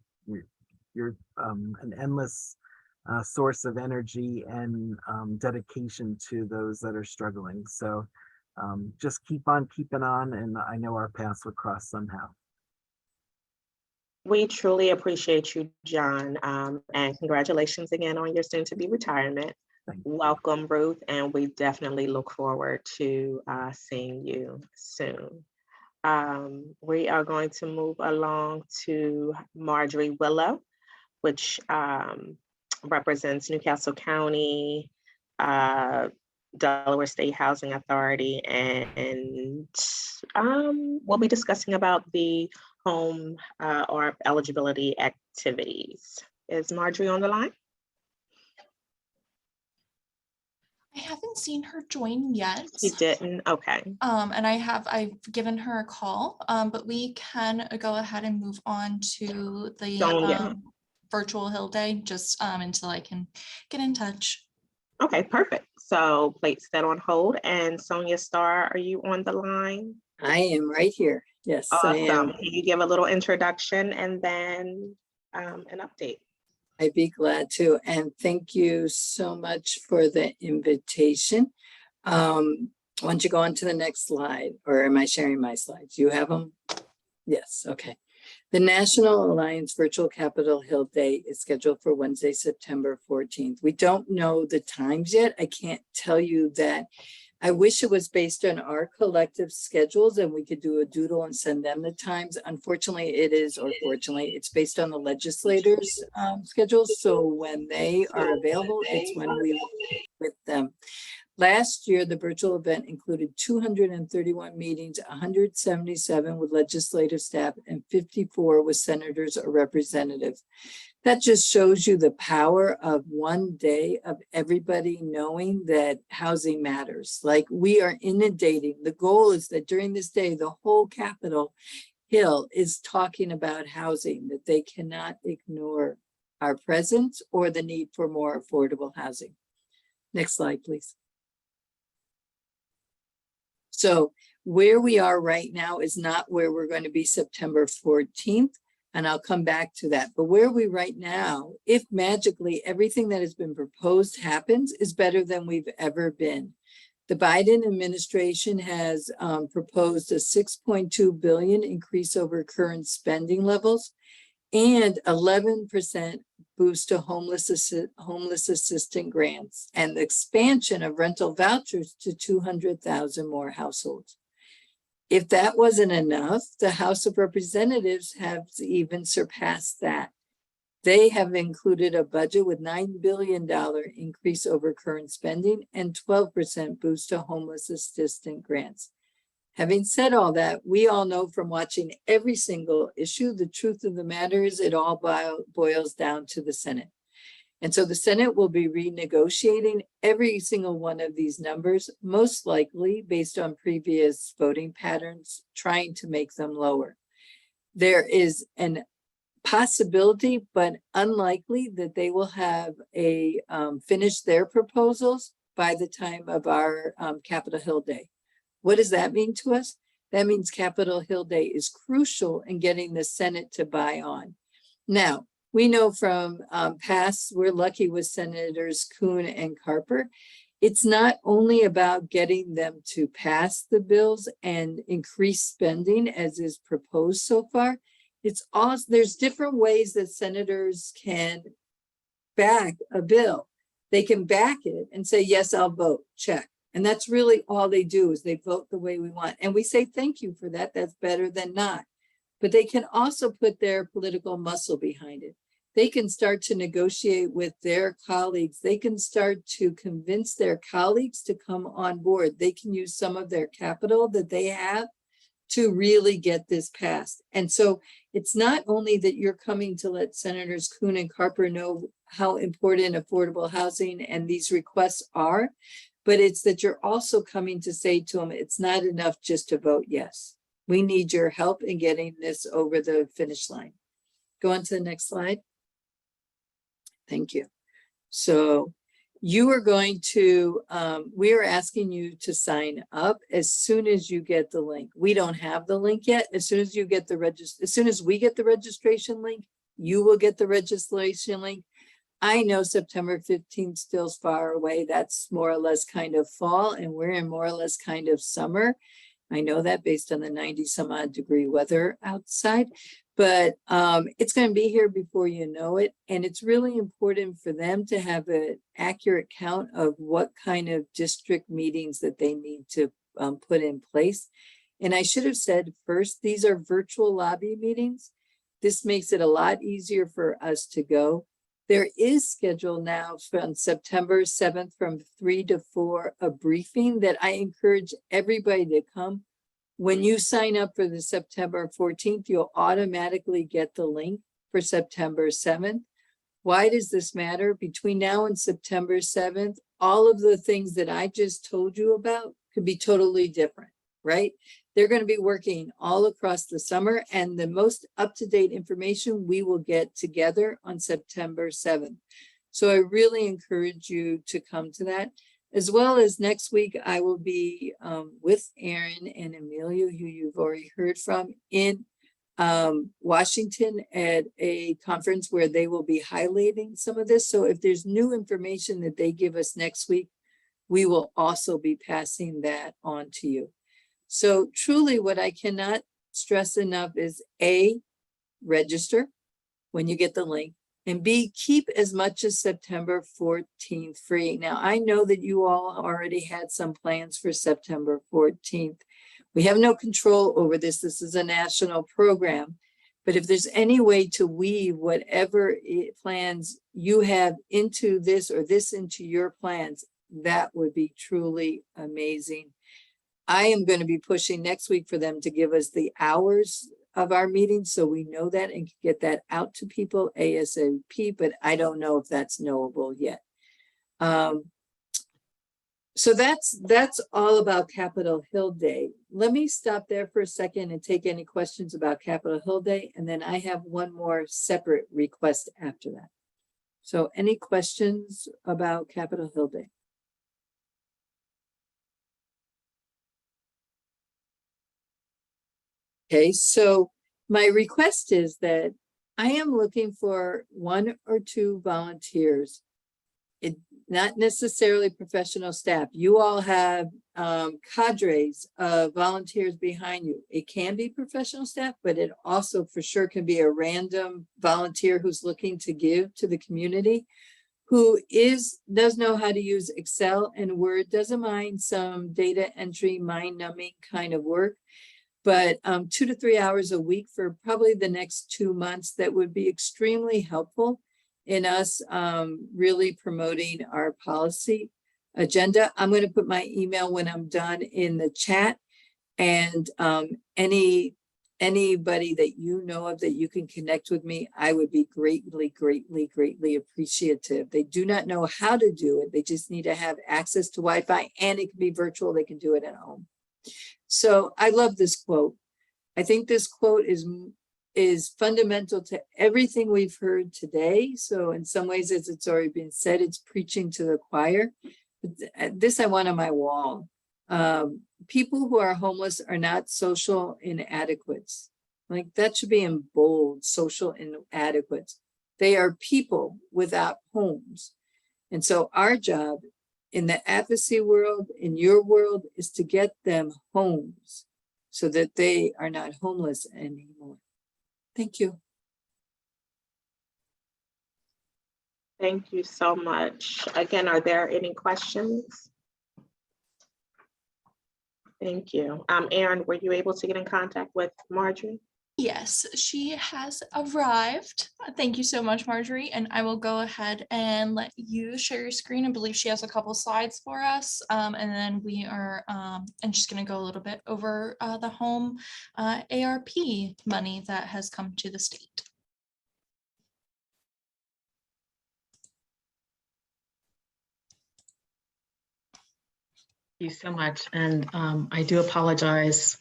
an endless source of energy and dedication to those that are struggling. So just keep on keeping on, and I know our paths will cross somehow. We truly appreciate you, John, and congratulations again on your soon-to-be retirement. Welcome, Ruth, and we definitely look forward to seeing you soon. We are going to move along to Marjorie Willow, which represents Newcastle County, Delaware State Housing Authority, and we'll be discussing about the home or eligibility activities. Is Marjorie on the line? I haven't seen her join yet. You didn't? Okay. And I've given her a call, but we can go ahead and move on to the virtual Hill Day just until I can get in touch. Okay, perfect. So place that on hold. And Sonia Starr, are you on the line? I am right here. Yes, awesome. I am. Can you give a little introduction and then an update? I'd be glad to. And thank you so much for the invitation. Why don't you go on to the next slide, or am I sharing my slides? You have them? Yes, okay. The National Alliance Virtual Capitol Hill Day is scheduled for Wednesday, September 14th. We don't know the times yet. I can't tell you that I wish it was based on our collective schedules and we could do a doodle and send them the times. Unfortunately, it is, or fortunately, it's based on the legislators' schedules. So when they are available, it's when we work with them. Last year, the virtual event included 231 meetings, 177 with legislative staff, and 54 with senators or representatives. That just shows you the power of one day of everybody knowing that housing matters. Like, we are inundating. The goal is that during this day, the whole Capitol Hill is talking about housing, that they cannot ignore our presence or the need for more affordable housing. Next slide, please. So where we are right now is not where we're going to be September 14th. And I'll come back to that. But where we right now, if magically everything that has been proposed happens, is better than we've ever been. The Biden administration has proposed a $6.2 billion increase over current spending levels and 11% boost to homeless assistant grants and the expansion of rental vouchers to 200,000 more households. If that wasn't enough, the House of Representatives have even surpassed that. They have included a budget with $9 billion increase over current spending and 12% boost to homeless assistant grants. Having said all that, we all know from watching every single issue, the truth of the matter is it all boils down to the Senate. And so the Senate will be renegotiating every single one of these numbers, most likely based on previous voting patterns, trying to make them lower. There is an possibility, but unlikely, that they will have finished their proposals by the time of our Capitol Hill Day. What does that mean to us? That means Capitol Hill Day is crucial in getting the Senate to buy on. Now, we know from past, we're lucky with Senators Kuhn and Carper. It's not only about getting them to pass the bills and increase spending as is proposed so far. It's also, there's different ways that senators can back a bill. They can back it and say, yes, I'll vote, check. And that's really all they do, is they vote the way we want. And we say, thank you for that. That's better than not. But they can also put their political muscle behind it. They can start to negotiate with their colleagues. They can start to convince their colleagues to come on board. They can use some of their capital that they have to really get this passed. And so it's not only that you're coming to let Senators Kuhn and Carper know how important affordable housing and these requests are, but it's that you're also coming to say to them, it's not enough just to vote yes. We need your help in getting this over the finish line. Go on to the next slide. Thank you. So you are going to, we are asking you to sign up as soon as you get the link. We don't have the link yet. As soon as you get the as soon as we get the registration link, you will get the registration link. I know September 15th still is far away. That's more or less kind of fall, and we're in more or less kind of summer. I know that based on the 90 some odd degree weather outside, but it's going to be here before you know it. And it's really important for them to have an accurate count of what kind of district meetings that they need to put in place. And I should have said first, these are virtual lobby meetings. This makes it a lot easier for us to go. There is scheduled now from September 7th from 3 to 4, a briefing that I encourage everybody to come. When you sign up for the September 14th, you'll automatically get the link for September 7th. Why does this matter? Between now and September 7th, all of the things that I just told you about could be totally different, right? They're going to be working all across the summer, and the most up-to-date information we will get together on September 7th. So I really encourage you to come to that. As well as next week, I will be with Aaron and Amelia, who you've already heard from, in Washington at a conference where they will be highlighting some of this. So if there's new information that they give us next week, we will also be passing that on to you. So truly what I cannot stress enough is A, register when you get the link. And B, keep as much as September 14th free. Now, I know that you all already had some plans for September 14th. We have no control over this. This is a national program. But if there's any way to weave whatever plans you have into this or this into your plans, that would be truly amazing. I am going to be pushing next week for them to give us the hours of our meetings so we know that and can get that out to people ASAP, but I don't know if that's knowable yet. So that's all about Capitol Hill Day. Let me stop there for a second and take any questions about Capitol Hill Day, and then I have one more separate request after that. So any questions about Capitol Hill Day? Okay, so my request is that I am looking for 1 or 2 volunteers. Not necessarily professional staff. You all have cadres of volunteers behind you. It can be professional staff, but it also for sure can be a random volunteer who's looking to give to the community, who does know how to use Excel and Word, doesn't mind some data entry, mind-numbing kind of work. But 2 to 3 hours a week for probably the next 2 months, that would be extremely helpful in us really promoting our policy agenda. I'm going to put my email when I'm done in the chat, and anybody that you know of that you can connect with me, I would be greatly, greatly, greatly appreciative. They do not know how to do it. They just need to have access to Wi-Fi, and it can be virtual. They can do it at home. So I love this quote. I think this quote is fundamental to everything we've heard today. So in some ways, as it's already been said, it's preaching to the choir. But this I want on my wall. People who are homeless are not social inadequates. Like that should be in bold, social inadequates. They are people without homes. And so our job in the advocacy world, in your world, is to get them homes so that they are not homeless anymore. Thank you. Thank you so much. Again, are there any questions? Thank you. Erin, were you able to get in contact with Marjorie? Yes, she has arrived. Thank you so much, Marjorie. And I will go ahead and let you share your screen. I believe she has a couple slides for us. And then we are, and she's going to go a little bit over the home ARP money that has come to the state. Thank you so much. And I do apologize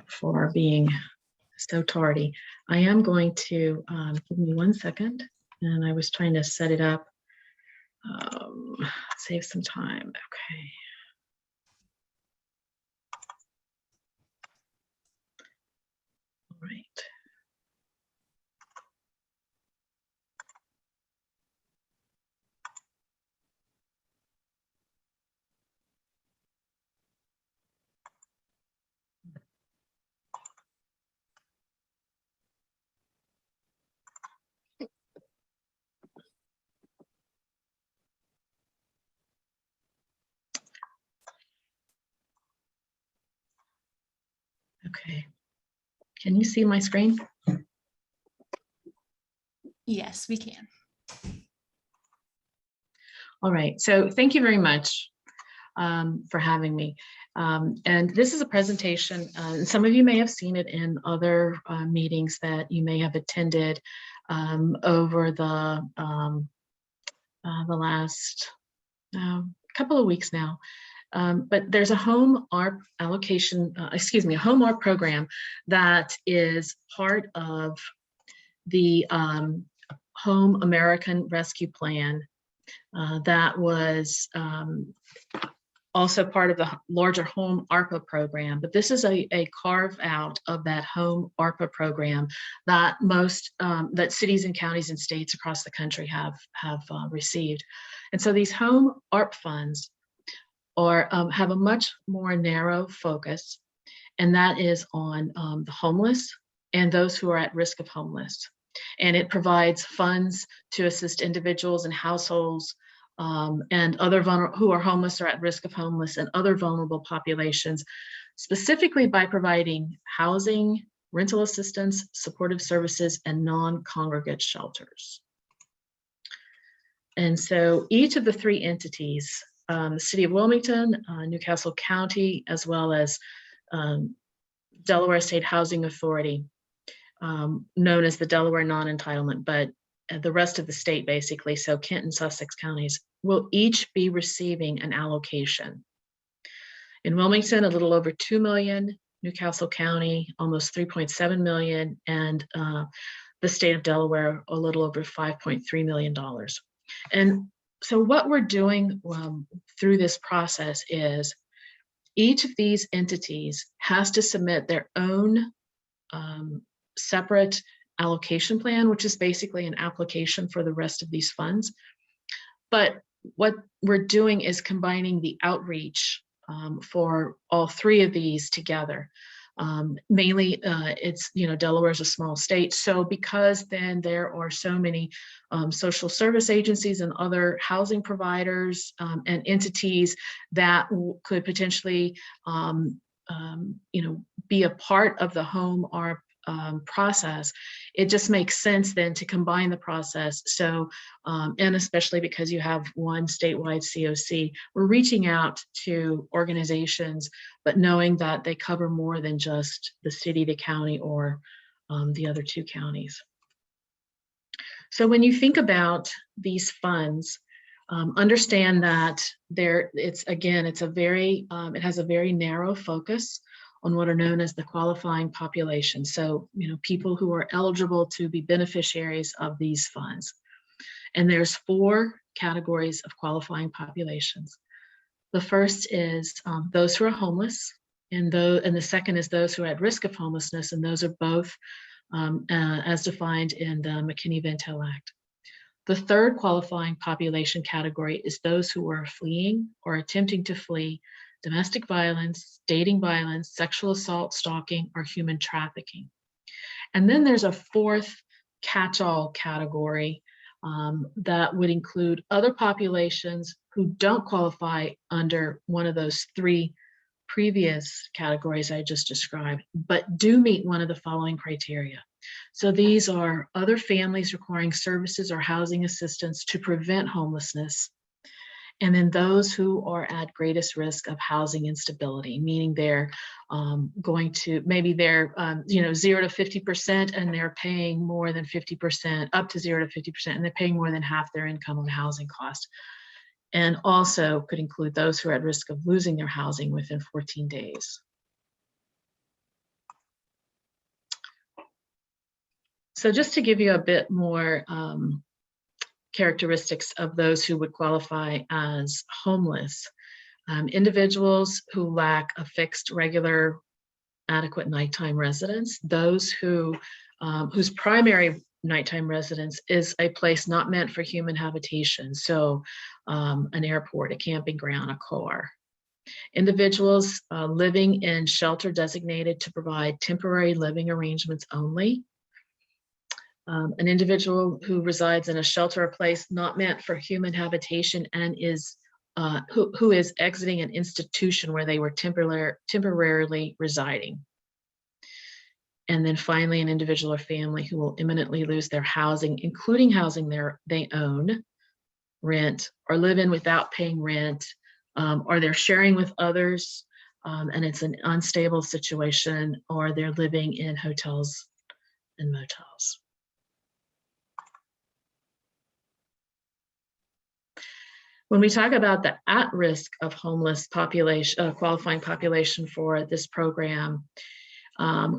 for being so tardy. I am going to give me 1 second, and I was trying to set it up, save some time. Okay. All right. Okay. Can you see my screen? Yes, we can. All right. So thank you very much for having me. And this is a presentation, and some of you may have seen it in other meetings that you may have attended over the last couple of weeks now. But there's a home ARP allocation, a home ARP program that is part of the Home American Rescue Plan that was also part of the larger Home ARPA program. But this is a carve out of that Home ARPA program that most that cities and counties and states across the country have received. And so these Home ARP funds have a much more narrow focus, and that is on the homeless and those who are at risk of homeless. And it provides funds to assist individuals and households and other who are homeless or at risk of homeless and other vulnerable populations, specifically by providing housing, rental assistance, supportive services, and non-congregate shelters. And so each of the three entities, the City of Wilmington, Newcastle County, as well as Delaware State Housing Authority, known as the Delaware Non-Entitlement, but the rest of the state basically, so Kent and Sussex counties, will each be receiving an allocation. In Wilmington, a little over 2 million, Newcastle County, almost 3.7 million, and the state of Delaware, a little over $5.3 million. And so what we're doing through this process is each of these entities has to submit their own separate allocation plan, which is basically an application for the rest of these funds. But what we're doing is combining the outreach for all three of these together. Mainly, it's, Delaware is a small state. So because then there are so many social service agencies and other housing providers and entities that could potentially, be a part of the home ARP process, it just makes sense then to combine the process. So, and especially because you have one statewide COC, we're reaching out to organizations, but knowing that they cover more than just the city, the county, or the other two counties. So when you think about these funds, understand that it has a very narrow focus on what are known as the qualifying population. So, people who are eligible to be beneficiaries of these funds. And there's 4 categories of qualifying populations. The first is those who are homeless, and the second is those who are at risk of homelessness, and those are both as defined in the Mckinney-Vento Act. The third qualifying population category is those who are fleeing or attempting to flee domestic violence, dating violence, sexual assault, stalking, or human trafficking. And then there's a 4th catch-all category that would include other populations who don't qualify under one of those 3 previous categories I just described, but do meet one of the following criteria. So these are other families requiring services or housing assistance to prevent homelessness, and then those who are at greatest risk of housing instability, meaning they're maybe they're 0 to 50%, and they're paying more than 50%, up to 0 to 50%, and they're paying more than half their income on housing costs. And also could include those who are at risk of losing their housing within 14 days. So just to give you a bit more characteristics of those who would qualify as homeless, individuals who lack a fixed, regular, adequate nighttime residence, those whose primary nighttime residence is a place not meant for human habitation, so an airport, a camping ground, a car. Individuals living in shelter designated to provide temporary living arrangements only. An individual who resides in a shelter or place not meant for human habitation and is who is exiting an institution where they were temporarily residing. And then finally, an individual or family who will imminently lose their housing, including housing they own, rent, or live in without paying rent, or they're sharing with others, and it's an unstable situation, or they're living in hotels and motels. When we talk about the at-risk of homeless population, qualifying population for this program,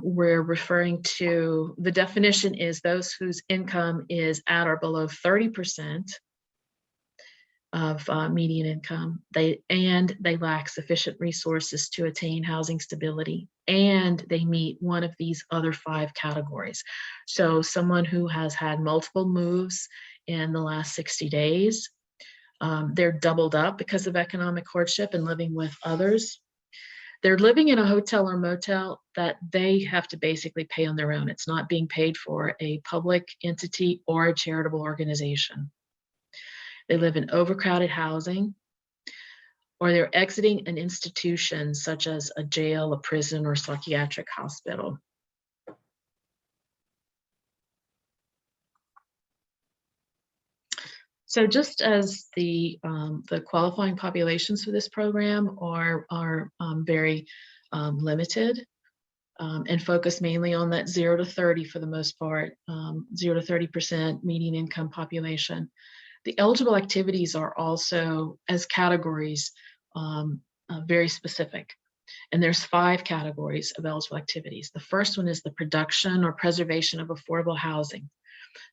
we're referring to, the definition is those whose income is at or below 30% of median income, they lack sufficient resources to attain housing stability, and they meet one of these other 5 categories. So someone who has had multiple moves in the last 60 days, they're doubled up because of economic hardship and living with others. They're living in a hotel or motel that they have to basically pay on their own. It's not being paid for a public entity or a charitable organization. They live in overcrowded housing, or they're exiting an institution such as a jail, a prison, or psychiatric hospital. So just as the qualifying populations for this program are very limited and focus mainly on that 0 to 30 for the most part, 0 to 30% median income population. The eligible activities are also, as categories, very specific. And there's 5 categories of eligible activities. The first one is the production or preservation of affordable housing.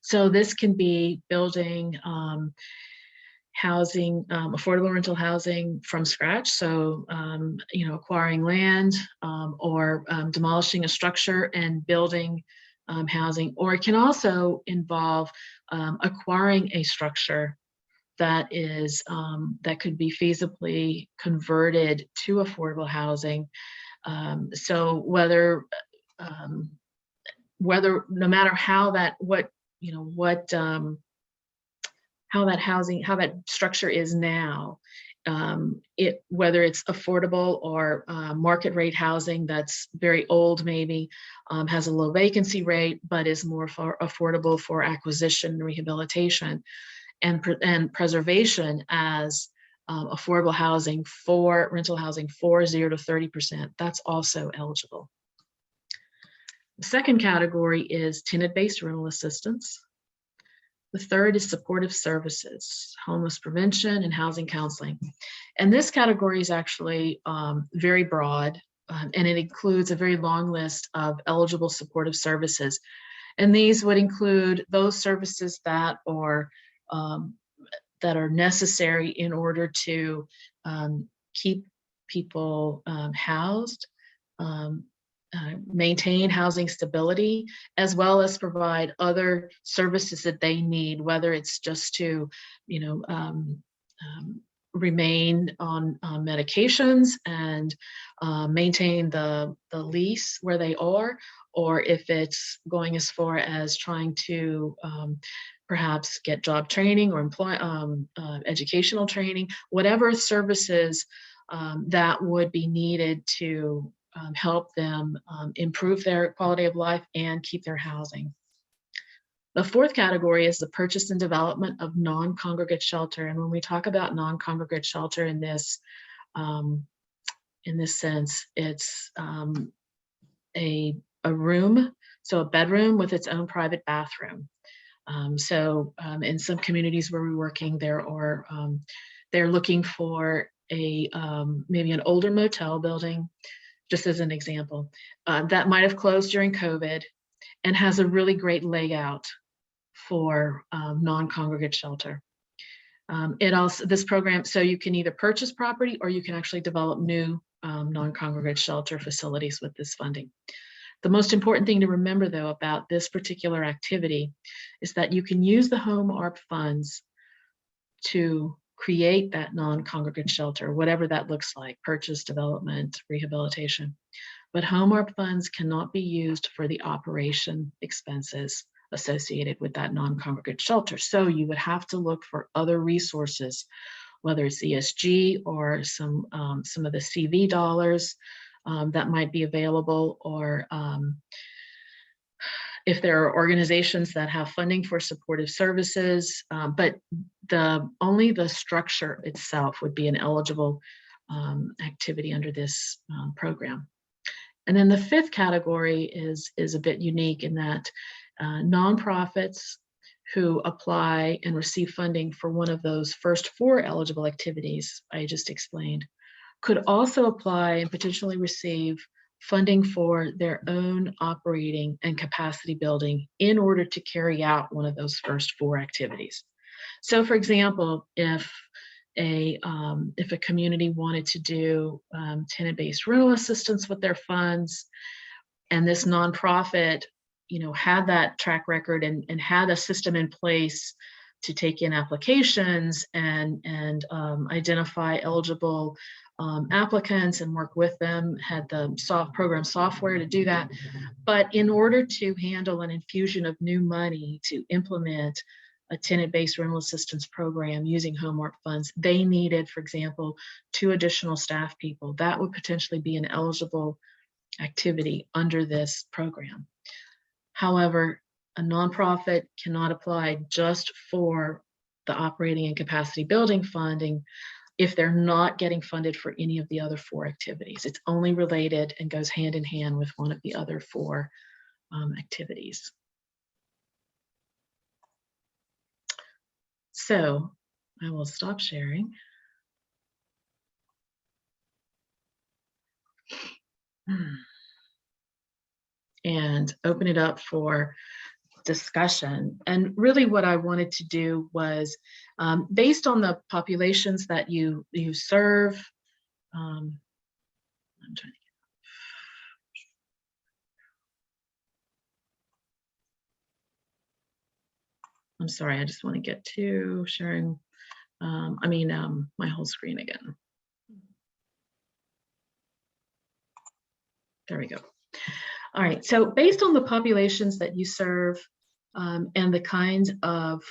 So this can be building housing, affordable rental housing from scratch. So, acquiring land or demolishing a structure and building housing, or it can also involve acquiring a structure that is that could be feasibly converted to affordable housing. So whether no matter how that how that structure is now, whether it's affordable or market rate housing that's very old, maybe has a low vacancy rate, but is more affordable for acquisition and rehabilitation, and preservation as affordable housing for rental housing for 0 to 30%, that's also eligible. The second category is tenant-based rental assistance. The third is supportive services, homeless prevention and housing counseling. And this category is actually very broad, and it includes a very long list of eligible supportive services. And these would include those services that are necessary in order to keep people housed, maintain housing stability, as well as provide other services that they need, whether it's just to, remain on medications and maintain the lease where they are, or if it's going as far as trying to perhaps get job training or educational training, whatever services that would be needed to help them improve their quality of life and keep their housing. The fourth category is the purchase and development of non-congregate shelter. And when we talk about non-congregate shelter in this sense, it's a room, so a bedroom with its own private bathroom. In some communities where we're working, they're looking for maybe an older motel building, just as an example, that might have closed during COVID and has a really great layout for non-congregate shelter. This program, so you can either purchase property or you can actually develop new non-congregate shelter facilities with this funding. The most important thing to remember, though, about this particular activity is that you can use the Home ARP funds to create that non-congregate shelter, whatever that looks like, purchase, development, rehabilitation. But Home ARP funds cannot be used for the operation expenses associated with that non-congregate shelter. So you would have to look for other resources, whether it's ESG or some of the CV dollars that might be available, or if there are organizations that have funding for supportive services, but only the structure itself would be an eligible activity under this program. And then the fifth category is a bit unique in that nonprofits who apply and receive funding for one of those first 4 eligible activities I just explained could also apply and potentially receive funding for their own operating and capacity building in order to carry out one of those first 4 activities. So for example, if a community wanted to do tenant-based rental assistance with their funds, and this nonprofit had that track record and had a system in place take in applications and identify eligible applicants and work with them, had the program software to do that. But in order to handle an infusion of new money to implement a tenant-based rental assistance program using HomeWork funds, they needed, for example, 2 additional staff people. That would potentially be an eligible activity under this program. However, a nonprofit cannot apply just for the operating and capacity building funding if they're not getting funded for any of the other 4 activities. It's only related and goes hand in hand with one of the other 4 activities. So I will stop sharing. And open it up for discussion. And really what I wanted to do was, based on the populations that you serve, I'm trying to I'm sorry, I just want to get to sharing, my whole screen again. There we go. All right, so based on the populations that you serve and the kinds of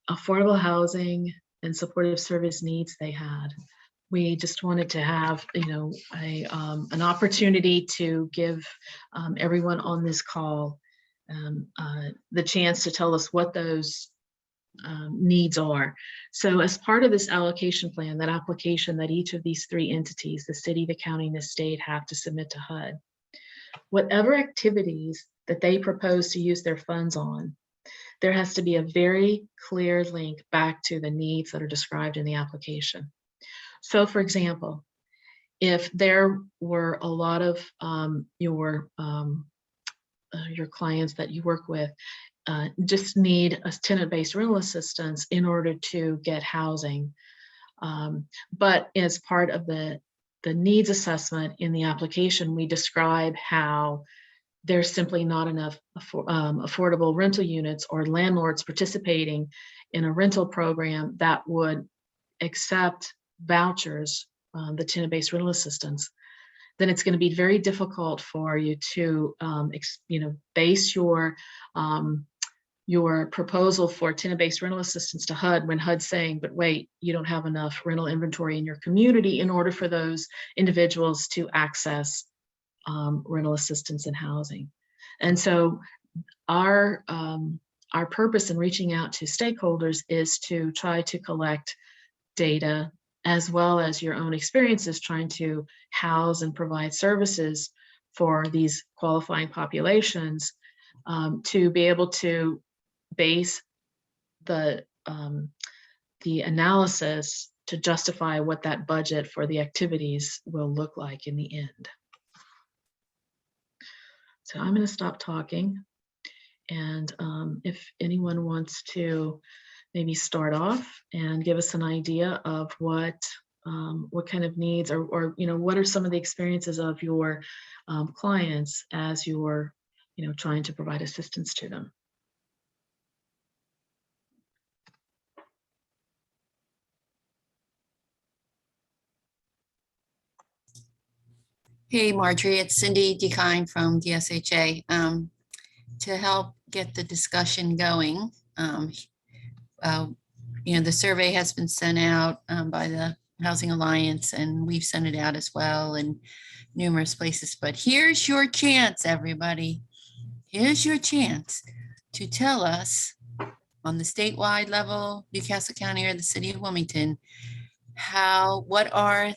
affordable housing and supportive service needs they had, we just wanted to have, an opportunity to give everyone on this call the chance to tell us what those needs are. So as part of this allocation plan, that application that each of these 3 entities, the city, the county, and the state, have to submit to HUD, whatever activities that they propose to use their funds on, there has to be a very clear link back to the needs that are described in the application. So for example, if there were a lot of your clients that you work with just need a tenant-based rental assistance in order to get housing, but as part of the needs assessment in the application, we describe how there's simply not enough affordable rental units or landlords participating in a rental program that would accept vouchers, the tenant-based rental assistance. Then it's going to be very difficult for you to, base your proposal for tenant-based rental assistance to HUD when HUD's saying, but wait, you don't have enough rental inventory in your community in order for those individuals to access rental assistance and housing. And so our purpose in reaching out to stakeholders is to try to collect data as well as your own experiences trying to house and provide services for these qualifying populations, to be able to base the analysis to justify what that budget for the activities will look like in the end. So I'm going to stop talking, and if anyone wants to maybe start off and give us an idea of what kind of needs or what are some of the experiences of your clients as you're trying to provide assistance to them. Hey, Marjorie, it's Cindy DeKine from DSHA. To help get the discussion going, the survey has been sent out by the Housing Alliance, and we've sent it out as well in numerous places. But here's your chance, everybody. Here's your chance to tell us on the statewide level, Newcastle County or the city of Wilmington, what are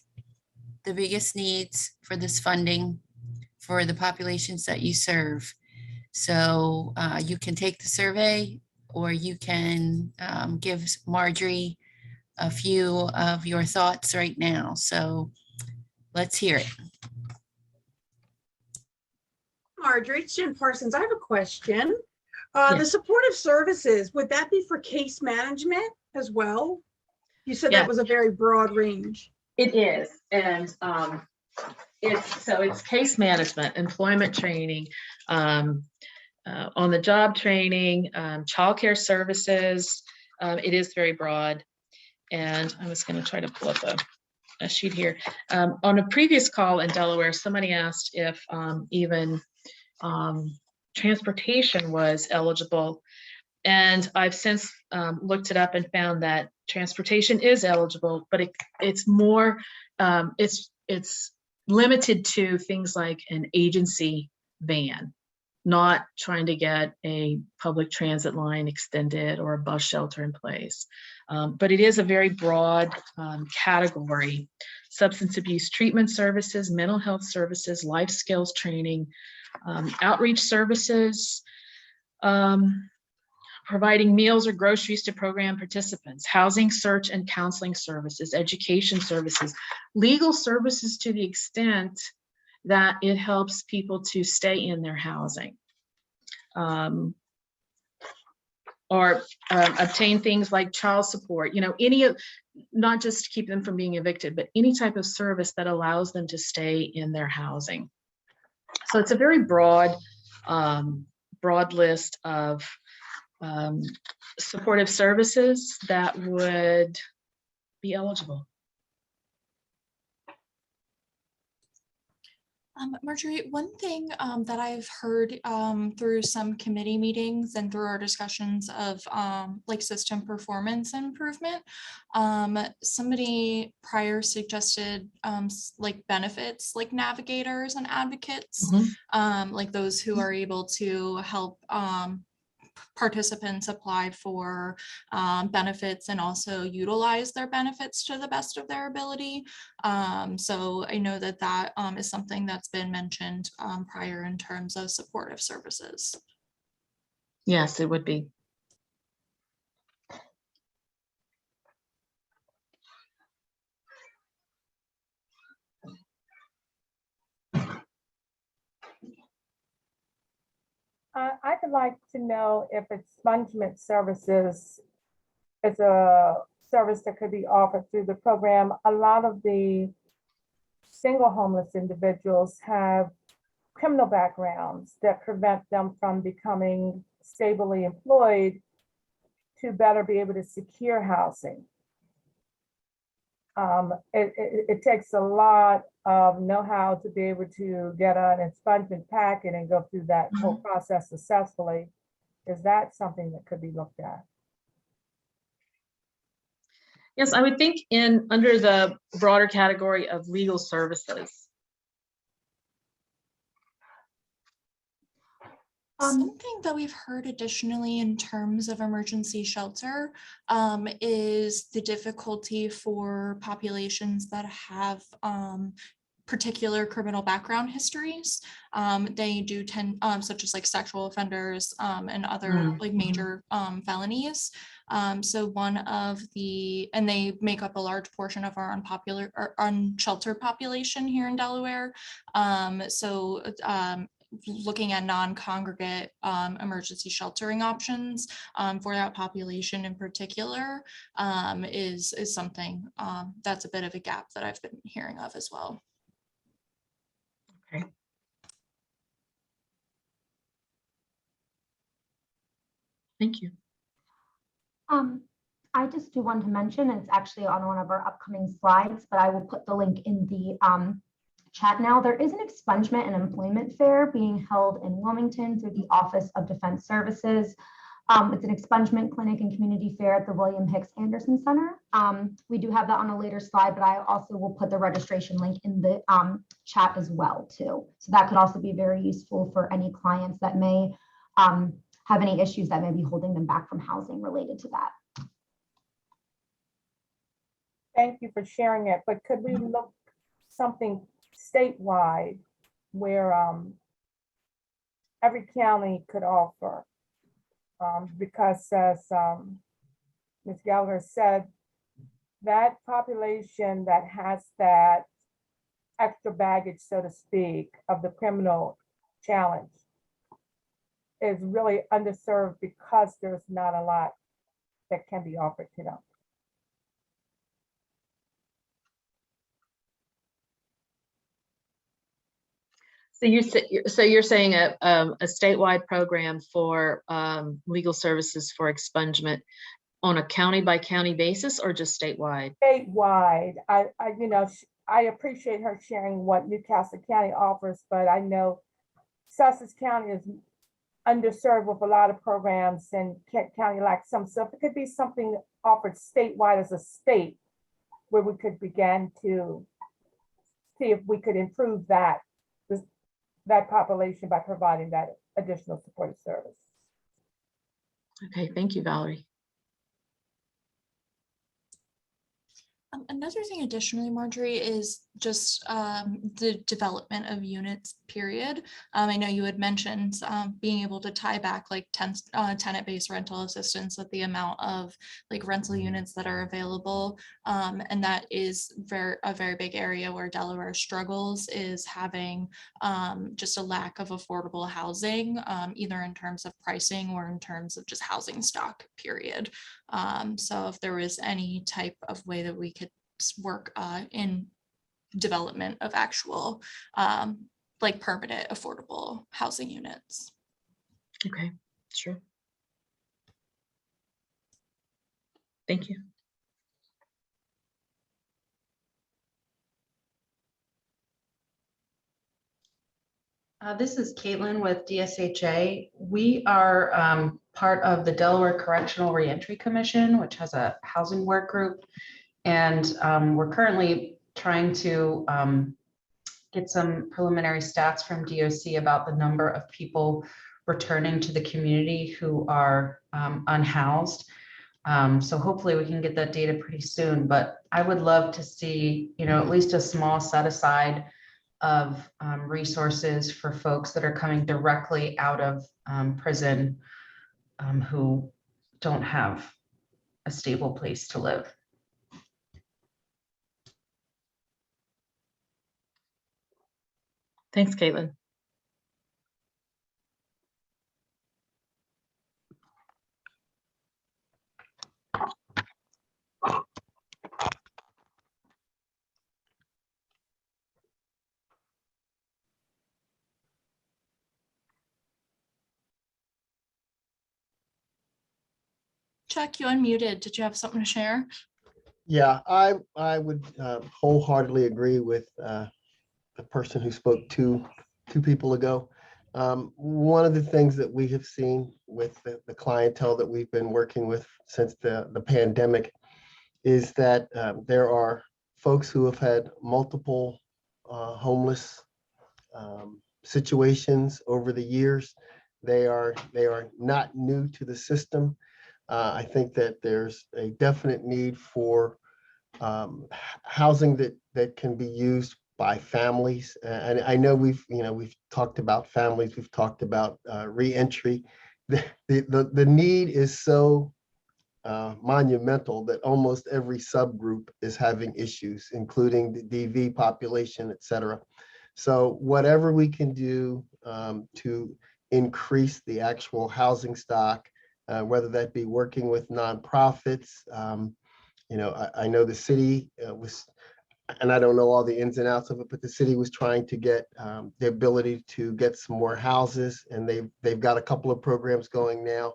the biggest needs for this funding for the populations that you serve. So you can take the survey, or you can give Marjorie a few of your thoughts right now. So let's hear it. Marjorie, it's Jen Parsons. I have a question. The supportive services, would that be for case management as well? You said that was a very broad range. It is, and it's case management, employment training, on the job training, childcare services. It is very broad. And I'm just going to try to pull up a sheet here. On a previous call in Delaware, somebody asked if even transportation was eligible. And I've since looked it up and found that transportation is eligible, but it's more, it's limited to things like an agency van, not trying to get a public transit line extended or a bus shelter in place. But it is a very broad category. Substance abuse treatment services, mental health services, life skills training, outreach services, providing meals or groceries to program participants, housing search and counseling services, education services, legal services to the extent that it helps people to stay in their housing, or obtain things like child support, any of, not just to keep them from being evicted, but any type of service that allows them to stay in their housing. So it's a very broad list of supportive services that would be eligible. Marjorie, one thing that I've heard through some committee meetings and through our discussions of like system performance improvement, somebody prior suggested like benefits like navigators and advocates, like those who are able to help participants apply for benefits and also utilize their benefits to the best of their ability. So I know that that is something that's been mentioned prior in terms of supportive services. Yes, it would be. I'd like to know if expungement services is a service that could be offered through the program. A lot of the single homeless individuals have criminal backgrounds that prevent them from becoming stably employed to better be able to secure housing. It takes a lot of know-how to be able to get an expungement packet and go through that whole process successfully. Is that something that could be looked at? Yes, I would think under the broader category of legal services. Something that we've heard additionally in terms of emergency shelter is the difficulty for populations that have particular criminal background histories. They do tend, such as like sexual offenders and other like major felonies. So one of the, and they make up a large portion of our unpopular or unsheltered population here in Delaware. Looking at non-congregate emergency sheltering options for that population in particular is something that's a bit of a gap that I've been hearing of as well. Okay. Thank you. I just do want to mention, and it's actually on one of our upcoming slides, but I will put the link in the chat now. There is an expungement and employment fair being held in Wilmington through the Office of Defense Services. It's an expungement clinic and community fair at the William Hicks Anderson Center. We do have that on a later slide, but I also will put the registration link in the chat as well too. So that could also be very useful for any clients that may have any issues that may be holding them back from housing related to that. Thank you for sharing it, but could we look something statewide where every county could offer? Because as Ms. Gallagher said, that population that has that extra baggage, so to speak, of the criminal challenge is really underserved because there's not a lot that can be offered to them. So you're saying a statewide program for legal services for expungement on a county by county basis, or just statewide? Statewide. I appreciate her sharing what Newcastle County offers, but I know Sussex County is underserved with a lot of programs, and Kent County lacks some. So if it could be something offered statewide as a state, where we could begin to see if we could improve that population by providing that additional supportive service. Okay, thank you, Valerie. Another thing additionally, Marjorie, is just the development of units, period. I know you had mentioned being able to tie back like tenant-based rental assistance with the amount of like rental units that are available. And that is a very big area where Delaware struggles, is having just a lack of affordable housing, either in terms of pricing or in terms of just housing stock, period. So if there was any type of way that we could work in development of actual like permanent affordable housing units. Okay, sure. Thank you. This is Caitlin with DSHA. We are part of the Delaware Correctional Reentry Commission, which has a housing work group. And we're currently trying to get some preliminary stats from DOC about the number of people returning to the community who are unhoused. So hopefully we can get that data pretty soon, but I would love to see, at least a small set aside of resources for folks that are coming directly out of prison who don't have a stable place to live. Thanks, Caitlin. Chuck, you unmuted. Did you have something to share? Yeah, I would wholeheartedly agree with the person who spoke two people ago. One of the things that we have seen with the clientele that we've been working with since the pandemic is that there are folks who have had multiple homeless situations over the years. They are not new to the system. I think that there's a definite need for housing that can be used by families. And I know we've talked about families, we've talked about reentry. The need is so monumental that almost every subgroup is having issues, including the DV population, et cetera. So whatever we can do to increase the actual housing stock, whether that be working with nonprofits. I know the city was, and I don't know all the ins and outs of it, but the city was trying to get the ability to get some more houses, and they've got a couple of programs going now.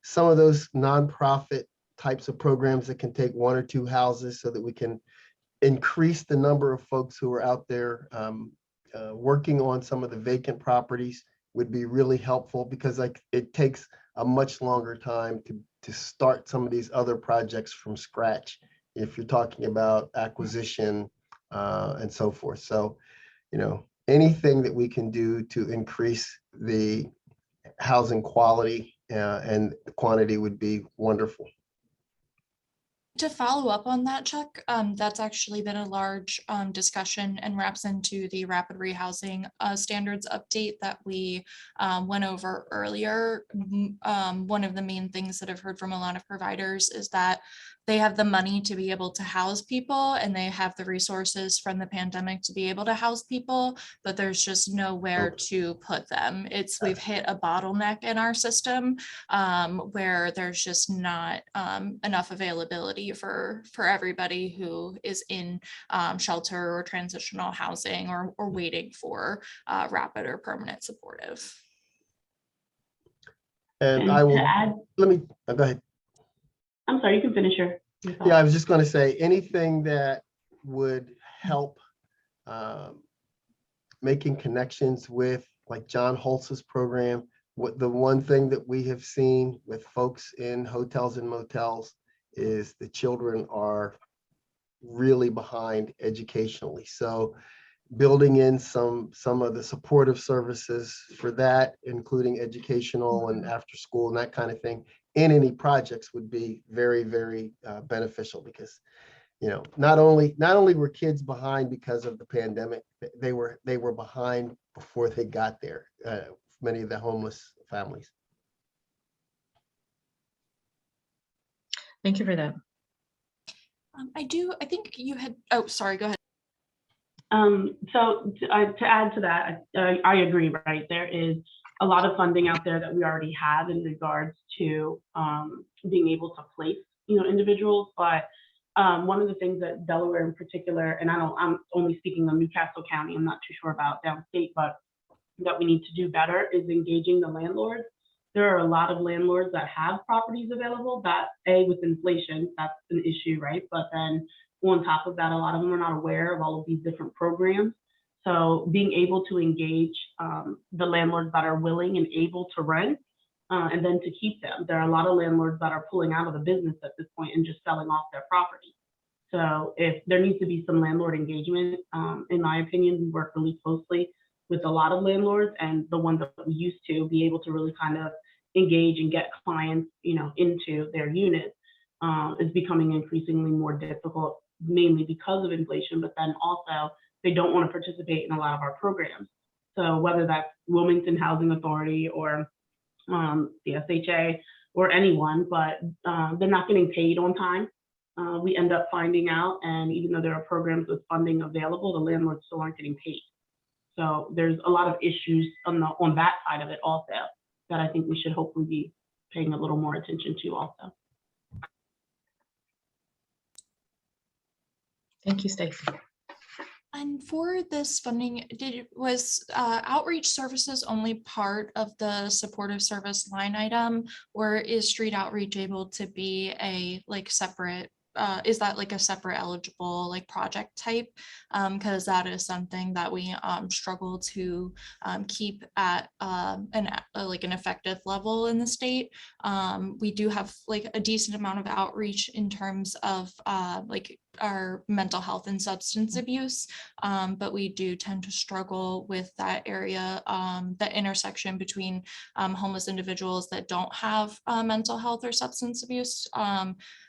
Some of those nonprofit types of programs that can take 1 or 2 houses so that we can increase the number of folks who are out there working on some of the vacant properties would be really helpful, because it takes a much longer time to start some of these other projects from scratch if you're talking about acquisition and so forth. So, anything that we can do to increase the housing quality and quantity would be wonderful. To follow up on that, Chuck, that's actually been a large discussion and wraps into the rapid rehousing standards update that we went over earlier. One of the main things that I've heard from a lot of providers is that they have the money to be able to house people, and they have the resources from the pandemic to be able to house people, but there's just nowhere to put them. We've hit a bottleneck in our system where there's just not enough availability for everybody who is in shelter or transitional housing or waiting for rapid or permanent supportive. And I will, let me, go ahead. I'm sorry, you can finish your thought. Yeah, I was just going to say anything that would help making connections with like John Holtz's program. What the one thing that we have seen with folks in hotels and motels is the children are really behind educationally. So building in some of the supportive services for that, including educational and after school and that kind of thing, in any projects would be very, very beneficial, because, you know, not only were kids behind because of the pandemic, they were behind before they got there, many of the homeless families. Thank you for that. I think you had, oh, sorry, go ahead. So to add to that, I agree, right? There is a lot of funding out there that we already have in regards to being able to place, individuals. But one of the things that Delaware in particular, and I'm only speaking of Newcastle County, I'm not too sure about downstate, but that we need to do better is engaging the landlords. There are a lot of landlords that have properties available that, with inflation, that's an issue, right? But then on top of that, a lot of them are not aware of all of these different programs. So being able to engage the landlords that are willing and able to rent, and then to keep them. There are a lot of landlords that are pulling out of the business at this point and just selling off their property. So if there needs to be some landlord engagement, in my opinion, we work really closely with a lot of landlords, and the ones that we used to be able to really kind of engage and get clients, into their units is becoming increasingly more difficult, mainly because of inflation, but then also they don't want to participate in a lot of our programs. So whether that's Wilmington Housing Authority or the SHA or anyone, but they're not getting paid on time. We end up finding out, and even though there are programs with funding available, the landlords still aren't getting paid. So there's a lot of issues on that side of it also that I think we should hopefully be paying a little more attention to also. Thank you, Stacey. And for this funding, was outreach services only part of the supportive service line item, or is street outreach able to be a separate? Is that like a separate eligible project type? Because that is something that we struggle to keep at an effective level in the state. We do have a decent amount of outreach in terms of our mental health and substance abuse, but we do tend to struggle with that area, that intersection between homeless individuals that don't have mental health or substance abuse,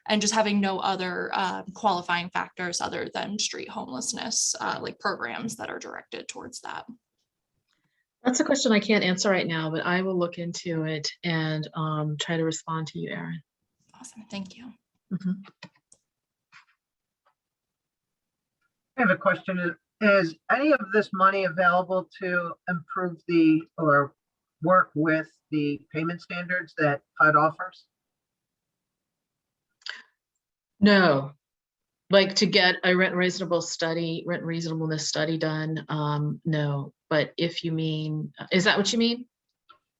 and just having no other qualifying factors other than street homelessness, programs that are directed towards that. That's a question I can't answer right now, but I will look into it and try to respond to you, Erin. Awesome, thank you. Mm-hmm. I have a question. Is any of this money available to improve or work with the payment standards that HUD offers? No, to get a rent reasonableness study done, no. But if you mean, is that what you mean?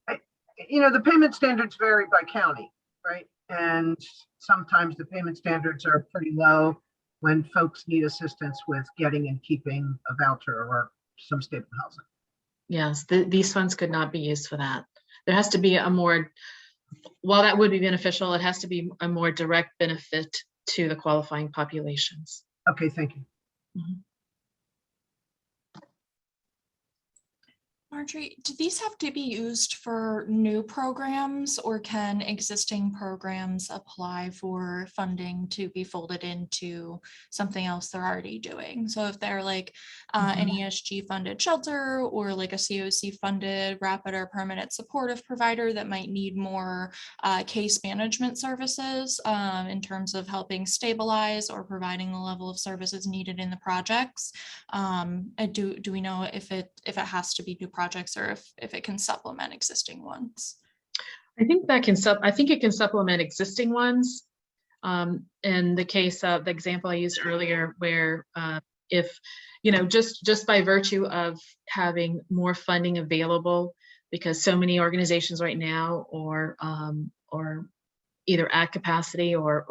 The payment standards vary by county, right? And sometimes the payment standards are pretty low when folks need assistance with getting and keeping a voucher or some stable housing. Yes, these funds could not be used for that. There has to be while that would be beneficial, it has to be a more direct benefit to the qualifying populations. Okay, thank you. Mm-hmm. Marjorie, do these have to be used for new programs, or can existing programs apply for funding to be folded into something else they're already doing? So if they're like an ESG funded shelter, or like a COC funded rapid or permanent supportive provider that might need more case management services in terms of helping stabilize or providing the level of services needed in the projects, do we know if it has to be new projects, or if it can supplement existing ones? I think that I think it can supplement existing ones. In the case of the example I used earlier, where if, just by virtue of having more funding available, because so many organizations right now or either at capacity or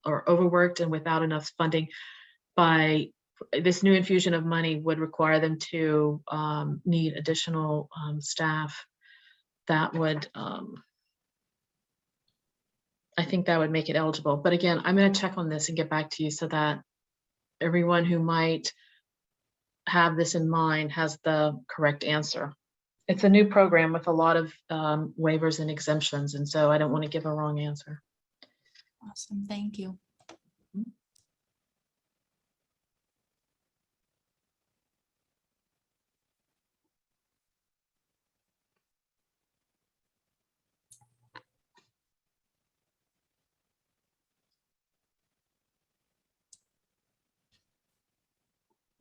overworked and without enough funding, by this new infusion of money would require them to need additional staff. That would, I think that would make it eligible. But again, I'm going to check on this and get back to you so that everyone who might have this in mind has the correct answer. It's a new program with a lot of waivers and exemptions, and so I don't want to give a wrong answer. Awesome, thank you.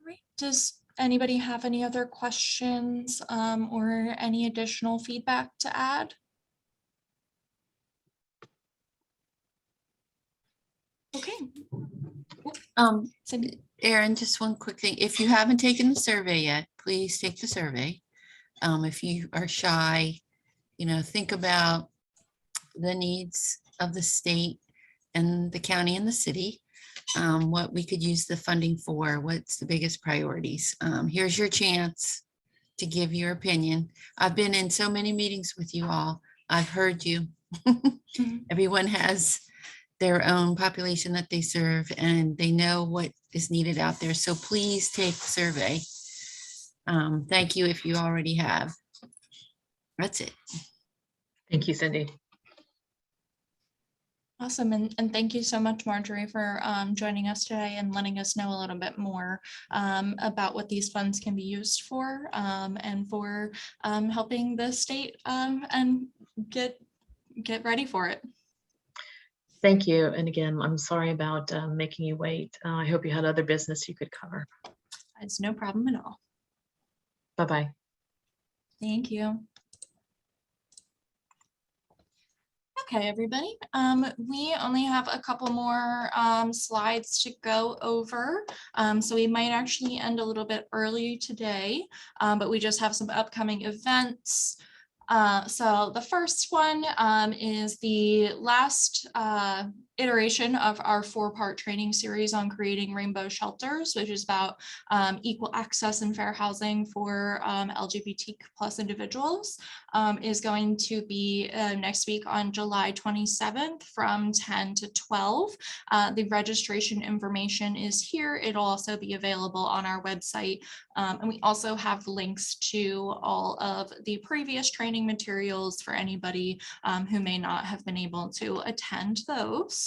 Right. Does anybody have any other questions or any additional feedback to add? Okay. Erin, just one quick thing. If you haven't taken the survey yet, please take the survey. If you are shy, think about the needs of the state and the county and the city, what we could use the funding for, what's the biggest priorities. Here's your chance to give your opinion. I've been in so many meetings with you all. I've heard you. Everyone has their own population that they serve, and they know what is needed out there. So please take the survey. Thank you if you already have. That's it. Thank you, Cindy. Awesome, and thank you so much, Marjorie, for joining us today and letting us know a little bit more about what these funds can be used for, and for helping the state and get ready for it. Thank you. And again, I'm sorry about making you wait. I hope you had other business you could cover. It's no problem at all. Bye-bye. Thank you. Okay, everybody. We only have a couple more slides to go over. So we might actually end a little bit early today, but we just have some upcoming events. So the first one is the last iteration of our 4-part training series on creating rainbow shelters, which is about equal access and fair housing for LGBT+ individuals, is going to be next week on July 27th from 10 to 12. The registration information is here. It'll also be available on our website. And we also have links to all of the previous training materials for anybody who may not have been able to attend those.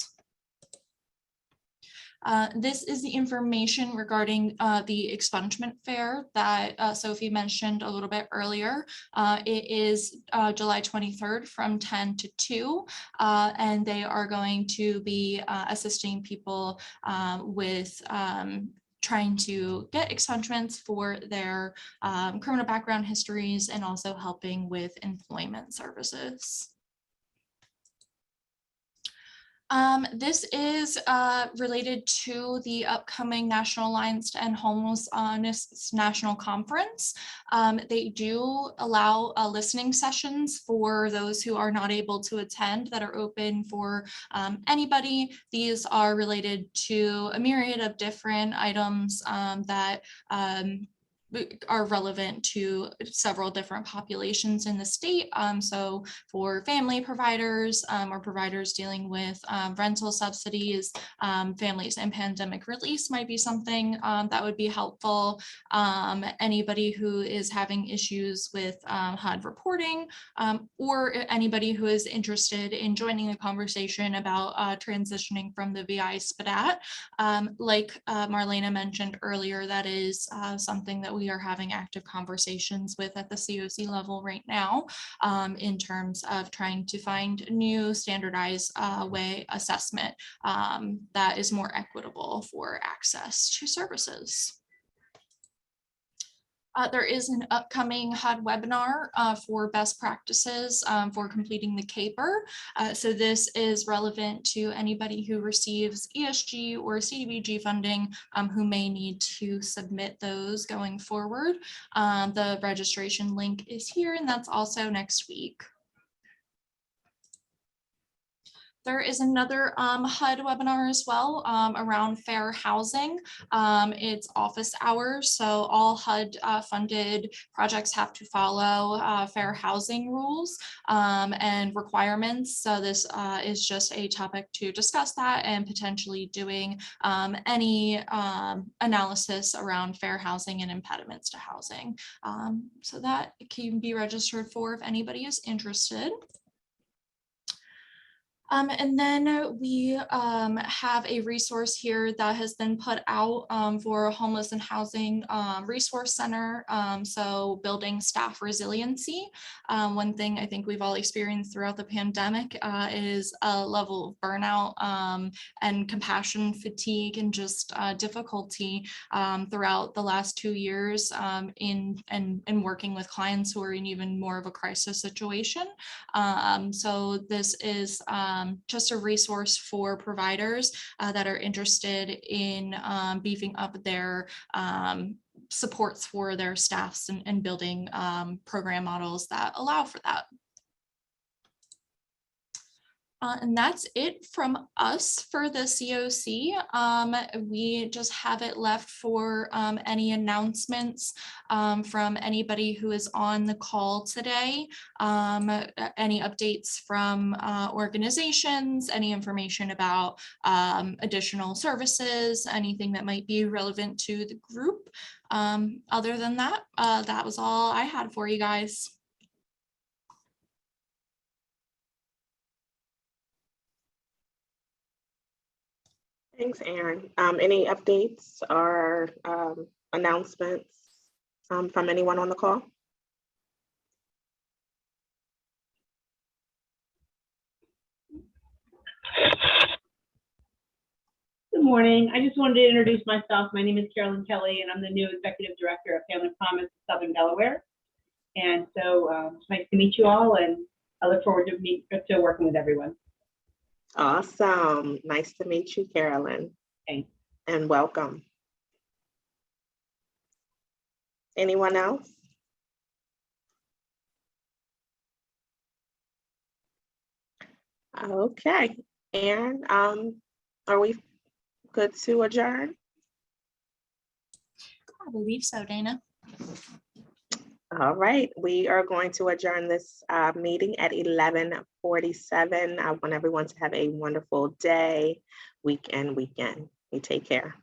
This is the information regarding the Expungement Fair that Sophie mentioned a little bit earlier. It is July 23rd from 10 to 2, and they are going to be assisting people with trying to get expungements for their criminal background histories, and also helping with employment services. This is related to the upcoming National Alliance to End Homelessness National Conference. They do allow listening sessions for those who are not able to attend, that are open for anybody. These are related to a myriad of different items that are relevant to several different populations in the state. So for family providers or providers dealing with rental subsidies, families in pandemic release might be something that would be helpful. Anybody who is having issues with HUD reporting, or anybody who is interested in joining a conversation about transitioning from the VI SPDAT. Like Marlena mentioned earlier, that is something that we are having active conversations with at the COC level right now, in terms of trying to find new standardized way assessment that is more equitable for access to services. There is an upcoming HUD webinar for best practices for completing the CAPER. So this is relevant to anybody who receives ESG or CDBG funding who may need to submit those going forward. The registration link is here, and that's also next week. There is another HUD webinar as well around fair housing. It's office hours, so all HUD funded projects have to follow fair housing rules and requirements. So this is just a topic to discuss that and potentially doing any analysis around fair housing and impediments to housing. So that can be registered for if anybody is interested. And then we have a resource here that has been put out for Homeless and Housing Resource Center. So building staff resiliency. One thing I think we've all experienced throughout the pandemic is a level of burnout and compassion fatigue and just difficulty throughout the last 2 years in working with clients who are in even more of a crisis situation. So this is just a resource for providers that are interested in beefing up their supports for their staffs and building program models that allow for that. And that's it from us for the COC. We just have it left for any announcements from anybody who is on the call today, any updates from organizations, any information about additional services, anything that might be relevant to the group. Other than that, that was all I had for you guys. Thanks, Erin. Any updates or announcements from anyone on the call? Good morning. I just wanted to introduce myself. My name is Carolyn Kelly, and I'm the new Executive Director of Family Promise in Southern Delaware. And so it's nice to meet you all, and I look forward to working with everyone. Awesome. Nice to meet you, Carolyn. Thanks. And welcome. Anyone else? Okay. Erin, are we good to adjourn? I believe so, Dana. All right, we are going to adjourn this meeting at 11:47. I want everyone to have a wonderful day, weekend. You take care.